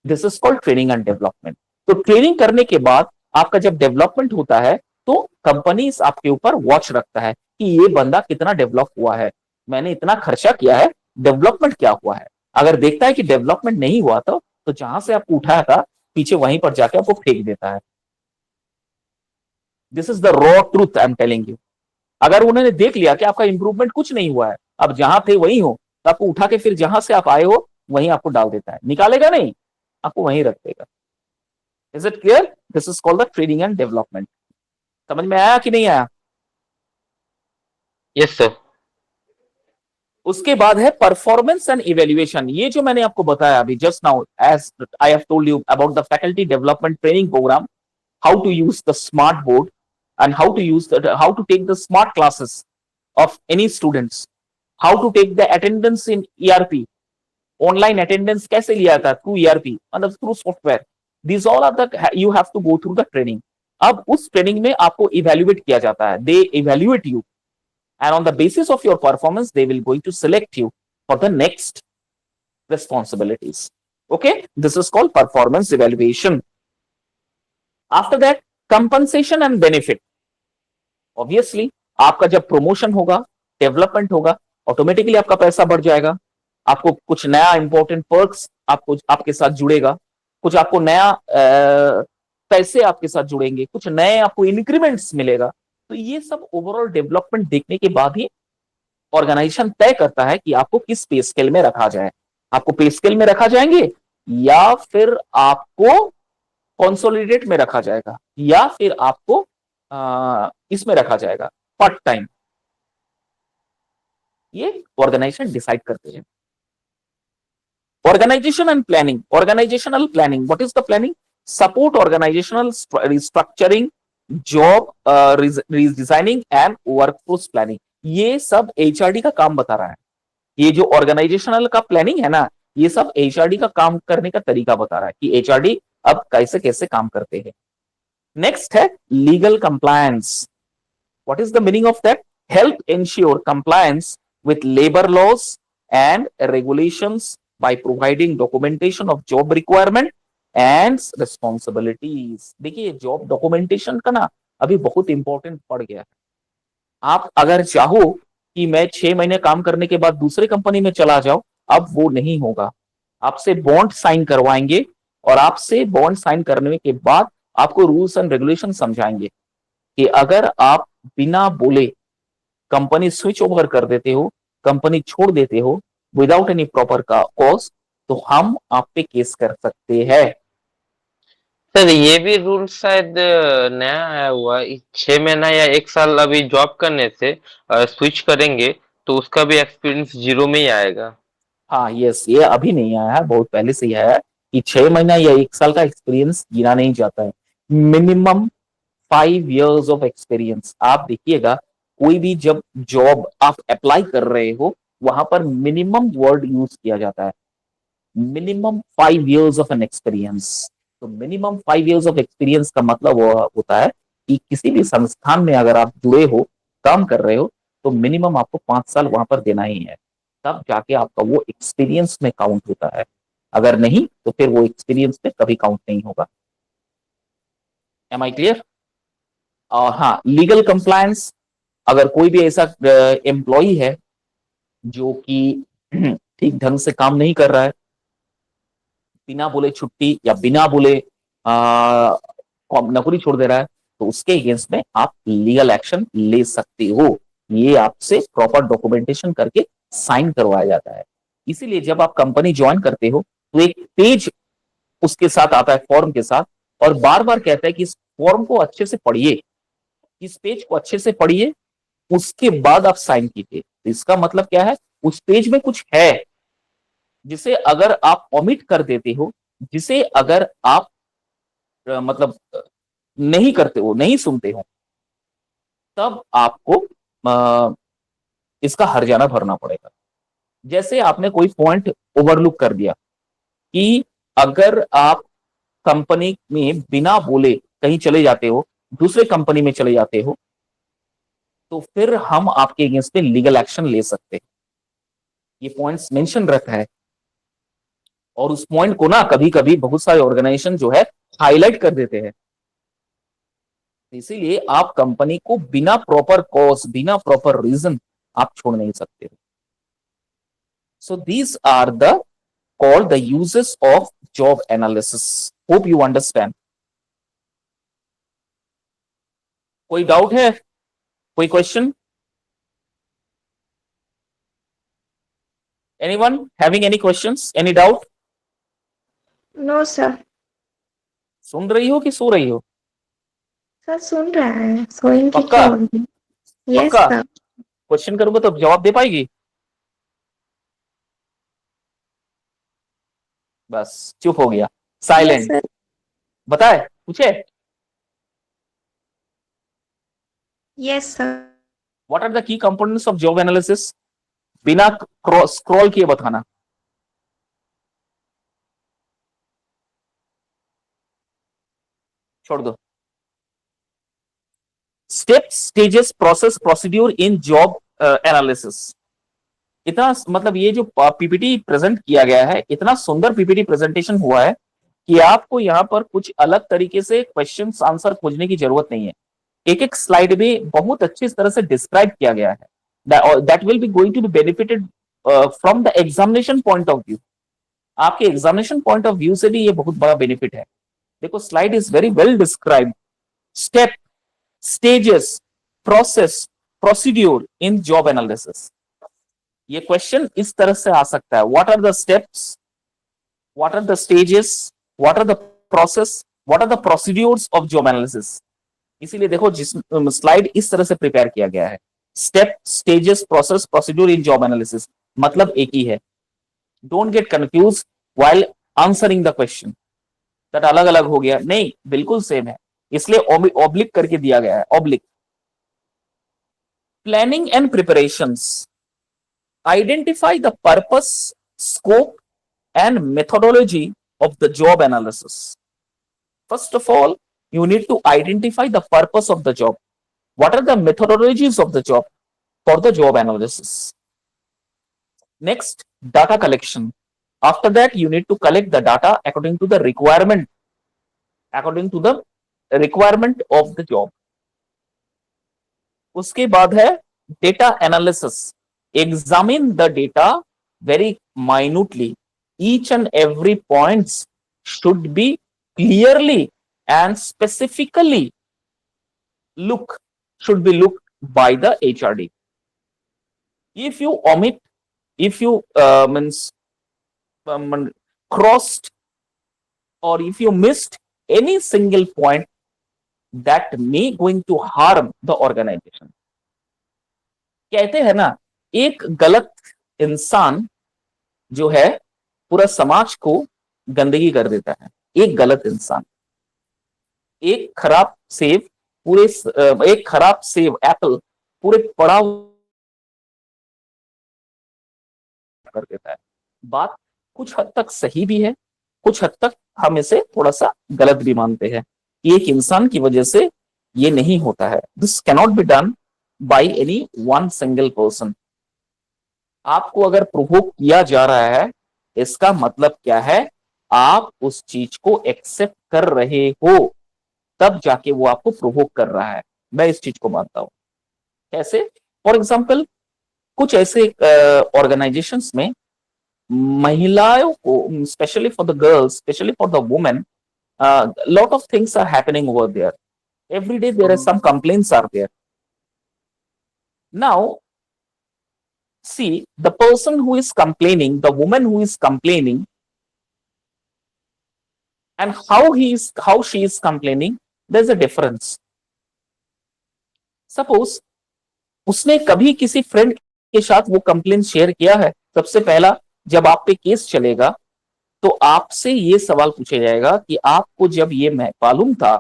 This is called training and development. तो ट्रेनिंग करने के बाद आपका जब डेवलपमेंट होता है तो कंपनी आपके ऊपर वॉच रखता है कि ये बंदा कितना डेवलप हुआ है, मैंने इतना खर्चा किया है, डेवलपमेंट क्या हुआ है. अगर देखता है कि डेवलपमेंट नहीं हुआ तो जहां से आपको उठाया था पीछे वहीं पर जाके आपको फेंक देता है. This is the raw truth I am telling you. अगर उन्होंने देख लिया कि आपका इंप्रूवमेंट कुछ नहीं हुआ है, अब जहां थे वहीं हो, तो आपको उठा के फिर जहां से आप आए हो वहीं आपको डाल देता है. निकालेगा नहीं, आपको वहीं रख देगा. Is it clear? This is called the training and development. समझ में आया कि नहीं आया? Yes sir. उसके बाद है परफॉर्मेंस एंड इवेल्युएशन. ये जो मैंने आपको बताया अभी just now, as I have told you about the faculty development training program, how to use the smart board and how to take the smart classes of any students, how to take the attendance in ERP, online attendance कैसे लिया था through ERP, मतलब through software. These all are the you have to go through the training. अब उस training में आपको evaluate किया जाता है. They evaluate you and on the basis of your performance they will going to select you for the next responsibilities. Okay, this is called performance evaluation. After that, compensation and benefit. Obviously आपका जब promotion होगा, development होगा, automatically आपका पैसा बढ़ जाएगा. आपको कुछ नया इंपॉर्टेंट पर्क्स आपको आपके साथ जुड़ेगा, कुछ आपको नया पैसे आपके साथ जुड़ेंगे, कुछ नए आपको इंक्रीमेंट्स मिलेगा. तो ये सब ओवरऑल डेवलपमेंट देखने के बाद ही ऑर्गेनाइजेशन तय करता है कि आपको किस पे स्केल में रखा जाए. आपको पे स्केल में रखा जाएंगे या फिर आपको कंसोलिडेट में रखा जाएगा या फिर आपको इसमें रखा जाएगा पार्ट टाइम. ये ऑर्गेनाइजेशन डिसाइड करते हैं. Organization and planning. Organizational planning, what is the planning? support organizational restructuring, job redesigning and workforce planning. ये सब एचआरडी का काम बता रहा है. ये जो ऑर्गेनाइजेशनल का प्लानिंग है ना, ये सब एचआरडी का काम करने का तरीका बता रहा है कि एचआरडी अब कैसे कैसे काम करते हैं. नेक्स्ट है legal compliance. What is the meaning of that? Help ensure compliance with labor laws and regulations by providing documentation of job requirement and responsibilities. देखिए जॉब डॉक्यूमेंटेशन का ना अभी बहुत इंपॉर्टेंट पड़ गया है. आप अगर चाहो कि मैं 6 महीने काम करने के बाद दूसरे कंपनी में चला जाऊं, अब वो नहीं होगा. आपसे बॉन्ड साइन करवाएंगे और आपसे बॉन्ड साइन करने के बाद आपको रूल्स एंड रेगुलेशन समझाएंगे कि अगर आप बिना बोले कंपनी स्विच ओवर कर देते हो, कंपनी छोड़ देते हो विदाउट एनी प्रॉपर कॉज, तो हम आप पे केस कर सकते हैं. सर ये भी रूल शायद नया आया हुआ 6 महीना या 1 साल अभी जॉब करने से स्विच करेंगे तो उसका भी एक्सपीरियंस 0 में ही आएगा. हाँ यस, ये अभी नहीं आया है, बहुत पहले से ही आया है कि 6 महीना या 1 साल का एक्सपीरियंस गिना नहीं जाता है. Minimum 5 years of experience. आप देखिएगा कोई भी जब जॉब आप अप्लाई कर रहे हो वहां पर मिनिमम वर्ड यूज किया जाता है, minimum 5 years of an experience. तो मिनिमम 5 years ऑफ एक्सपीरियंस का मतलब वो होता है कि किसी भी संस्थान में अगर आप जुड़े हो, काम कर रहे हो, तो मिनिमम आपको 5 साल वहां पर देना ही है, तब जाके आपका वो एक्सपीरियंस में काउंट होता है. अगर नहीं तो फिर वो एक्सपीरियंस में कभी काउंट नहीं होगा. Am I clear? और हाँ, लीगल कंप्लायंस. अगर कोई भी ऐसा एम्प्लॉय है जो कि ठीक ढंग से काम नहीं कर रहा है, बिना बोले छुट्टी या बिना बोले नौकरी छोड़ दे रहा है, तो उसके अगेंस्ट में आप लीगल एक्शन ले सकते हो. ये आपसे प्रॉपर डॉक्यूमेंटेशन करके साइन करवाया जाता है. इसीलिए जब आप कंपनी ज्वाइन करते हो तो एक पेज उसके साथ आता है फॉर्म के साथ, और बार बार कहता है कि इस फॉर्म को अच्छे से पढ़िए, इस पेज को अच्छे से पढ़िए, उसके बाद आप साइन कीजिए. तो इसका मतलब क्या है? उस पेज में कुछ है जिसे अगर आप ओमिट कर देते हो, जिसे अगर आप मतलब नहीं करते हो, नहीं सुनते हो, तब आपको इसका हर्जाना भरना पड़ेगा. जैसे आपने कोई पॉइंट ओवरलुक कर दिया कि अगर आप कंपनी में बिना बोले कहीं चले जाते हो, दूसरे कंपनी में चले जाते हो, तो फिर हम आपके अगेंस्ट में लीगल एक्शन ले सकते हैं. ये पॉइंट्स मेंशन रखा है, और उस पॉइंट को ना कभी कभी बहुत सारे ऑर्गेनाइजेशन जो है हाईलाइट कर देते हैं. इसीलिए आप कंपनी को बिना प्रॉपर कॉज, बिना प्रॉपर रीजन आप छोड़ नहीं सकते. So these are the called the uses of job analysis. Hope you understand. कोई डाउट है? कोई question? Anyone having any questions, any doubt? No sir. सुन रही हो कि सो रही हो? सर सुन रहा है, सोएंगे पक्का? क्यों? यस पक्का? सर. क्वेश्चन करूंगा तो जवाब दे पाएगी? बस चुप हो गया, यस साइलेंट. सर. बताए पूछे? Yes sir. What are the key components of job analysis? बिना स्क्रॉल किए बताना. छोड़ दो. Steps, stages, process, procedure in job analysis. इतना मतलब ये जो पीपीटी प्रेजेंट किया गया है, इतना सुंदर पीपीटी प्रेजेंटेशन हुआ है कि आपको यहाँ पर कुछ अलग तरीके से क्वेश्चंस आंसर खोजने की जरूरत नहीं है. एक एक स्लाइड में बहुत अच्छी तरह से डिस्क्राइब किया गया है. That will be going to be benefited from the examination point of view. आपके एग्जामिनेशन पॉइंट ऑफ व्यू से भी ये बहुत बड़ा बेनिफिट है. देखो slide is very well described. Step, stages, process, procedure in job analysis. ये क्वेश्चन इस तरह से आ सकता है. What are the steps, what are the stages, what are the process, what are the procedures of job analysis. इसीलिए देखो जिस स्लाइड इस तरह से प्रिपेयर किया गया है, step, stages, process, procedure in job analysis, मतलब एक ही है. Don't get confuse while answering the question. That अलग अलग हो गया, नहीं बिल्कुल सेम है, इसलिए ऑब्लिक करके दिया गया है, oblique. Planning and preparations, identify the purpose, scope and methodology of the job analysis. First of all, you need to identify the purpose of the job. What are the methodologies of the job for the job analysis? Next, data collection. After that, you need to collect the data according to the requirement of the job. उसके बाद है data analysis. Examine the data very minutely. Each and every points should be clearly and specifically should be looked by the HRD. If you omit, if you crossed, or if you missed any single point, that may going to harm the organization. कहते हैं ना, एक गलत इंसान जो है पूरा समाज को गंदगी कर देता है। एक गलत इंसान, एक खराब सेब एप्पल पूरे पड़ाव कर देता है। बात कुछ हद तक सही भी है, कुछ हद तक हम इसे थोड़ा सा गलत भी मानते हैं कि एक इंसान की वजह से ये नहीं होता है। This cannot be done by any one single person. आपको अगर प्रोवोक किया जा रहा है, इसका मतलब क्या है, आप उस चीज को एक्सेप्ट कर रहे हो, तब जाके वो आपको प्रोवोक कर रहा है। मैं इस चीज को मानता हूं। कैसे? फॉर एग्जाम्पल, कुछ ऐसे ऑर्गेनाइजेशंस में महिलाओं को, specially for the girls, specially for the women, lot of things are happening over there. Every day there are some complaints are there. Now see, the person who is complaining, the woman who is complaining, and how she is complaining, there's a difference. Suppose उसने कभी किसी friend के साथ वो complain share किया है। सबसे पहला, जब आप पे केस चलेगा तो आपसे ये सवाल पूछा जाएगा कि आपको जब ये मालूम था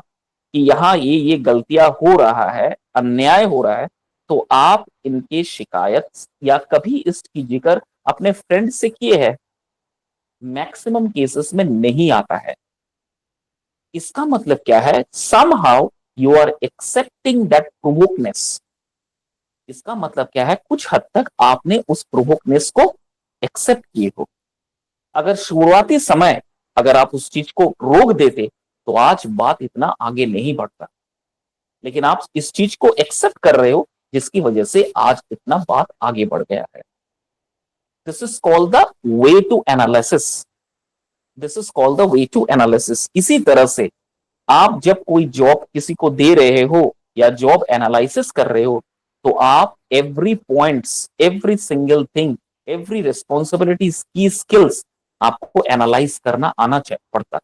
कि यहाँ ये गलतियां हो रहा है, अन्याय हो रहा है, तो आप इनकी शिकायत या कभी इसकी जिक्र अपने फ्रेंड से किए हैं? मैक्सिमम केसेस में नहीं आता है। इसका मतलब क्या है? somehow you are accepting that provokedness. इसका मतलब क्या है? कुछ हद तक आपने उस प्रोवोकनेस को एक्सेप्ट किए हो। अगर शुरुआती समय अगर आप उस चीज को रोक देते तो आज बात इतना आगे नहीं बढ़ता, लेकिन आप इस चीज को एक्सेप्ट कर रहे हो, जिसकी वजह से आज इतना बात आगे बढ़ गया है। This is called the way to analysis. This is called the way to analysis. इसी तरह से आप जब कोई जॉब किसी को दे रहे हो या जॉब एनालिसिस कर रहे हो, तो आप every points, every single thing, every responsibilities, की स्किल्स आपको एनालाइज करना आना पड़ता है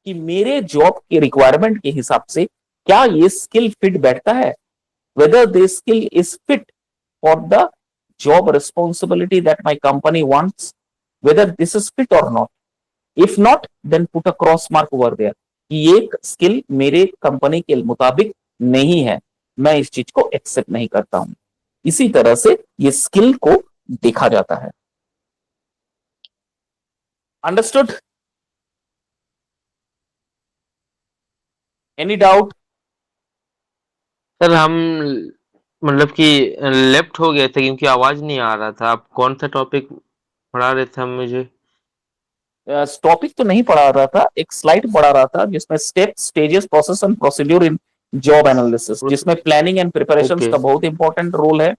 कि मेरे जॉब के रिक्वायरमेंट के हिसाब से क्या ये स्किल फिट बैठता है, whether this skill is fit for the job responsibility that my company wants, whether this is fit or not. If not, then put a cross mark over there कि ये skill मेरे company के मुताबिक नहीं है, मैं इस चीज को एक्सेप्ट नहीं करता हूं। इसी तरह से ये स्किल को देखा जाता है। अंडरस्टूड? Any doubt? सर हम मतलब कि लेफ्ट हो गए थे क्योंकि आवाज नहीं आ रहा था। आप कौन सा टॉपिक पढ़ा रहे थे मुझे? टॉपिक तो नहीं पढ़ा रहा था, एक स्लाइड पढ़ा रहा था जिसमें step, stages, process and procedure in job analysis, जिसमें प्लानिंग एंड प्रिपरेशंस Okay. का बहुत इंपॉर्टेंट रोल है।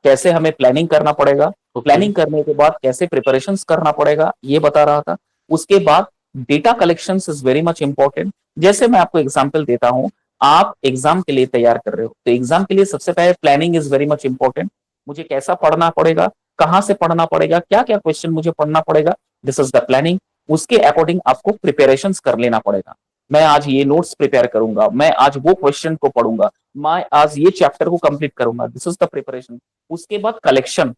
कैसे हमें प्लानिंग करना पड़ेगा, Okay. प्लानिंग करने के बाद कैसे प्रिपरेशंस करना पड़ेगा, ये बता रहा था। उसके बाद data collections is very much important. जैसे मैं आपको एग्जांपल देता हूं, आप एग्जाम के लिए तैयार कर रहे हो, तो एग्जाम के लिए सबसे पहले planning is very much important. मुझे कैसा पढ़ना पड़ेगा, कहाँ से पढ़ना पड़ेगा, क्या क्या क्वेश्चन मुझे पढ़ना पड़ेगा, दिस इज द प्लानिंग। उसके अकॉर्डिंग आपको प्रिपरेशंस कर लेना पड़ेगा। मैं आज ये नोट्स प्रिपेयर करूंगा, मैं आज वो क्वेश्चन को पढ़ूंगा, मैं आज ये चैप्टर को कंप्लीट करूंगा, दिस इज द प्रिपरेशन। उसके बाद कलेक्शन,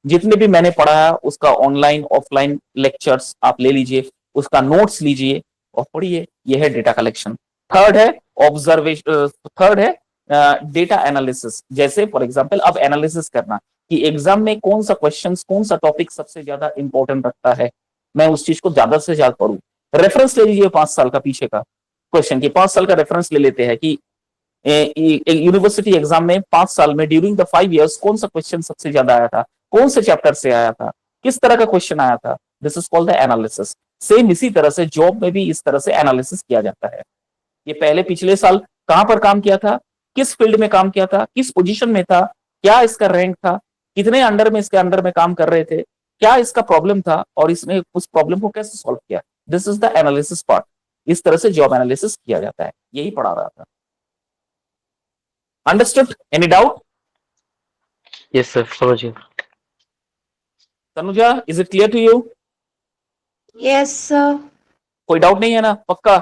जितने भी मैंने पढ़ाया उसका ऑनलाइन ऑफलाइन लेक्चर्स आप ले लीजिए, उसका नोट्स लीजिए, और पढ़िए, ये है डेटा कलेक्शन। थर्ड है ऑब्जर्वेशन, थर्ड है डेटा एनालिसिस। जैसे फॉर एग्जांपल अब एनालिसिस करना कि एग्जाम में कौन सा क्वेश्चंस, कौन सा टॉपिक सबसे ज्यादा इंपॉर्टेंट रखता है, मैं उस चीज को ज्यादा से ज्यादा पढ़ूं। रेफरेंस ले लीजिए 5 साल का पीछे का क्वेश्चन की, 5 साल का रेफरेंस ले लेते हैं कि यूनिवर्सिटी एग्जाम में 5 साल में ड्यूरिंग द 5 इयर्स कौन सा क्वेश्चन सबसे ज्यादा आया था, कौन से चैप्टर से आया था, किस तरह का क्वेश्चन आया था। This is called the analysis. Same इसी तरह से जॉब में भी इस तरह से एनालिसिस किया जाता है। ये पहले पिछले साल कहां पर काम किया था, किस फील्ड में काम किया था, किस पोजीशन में था, क्या इसका रैंक था, कितने अंडर में इसके अंडर में काम कर रहे थे, क्या इसका प्रॉब्लम था और इसने उस प्रॉब्लम को कैसे सॉल्व किया। This is the analysis part. इस तरह से जॉब एनालिसिस किया जाता है, यही पढ़ा रहा था। Understood? Any doubt? Yes sir, समझिए। Tanuja, is it clear to you? Yes, sir. कोई डाउट नहीं है ना, पक्का?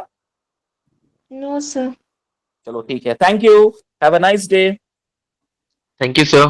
No, sir. चलो ठीक है, thank you, have a nice day. Thank you sir.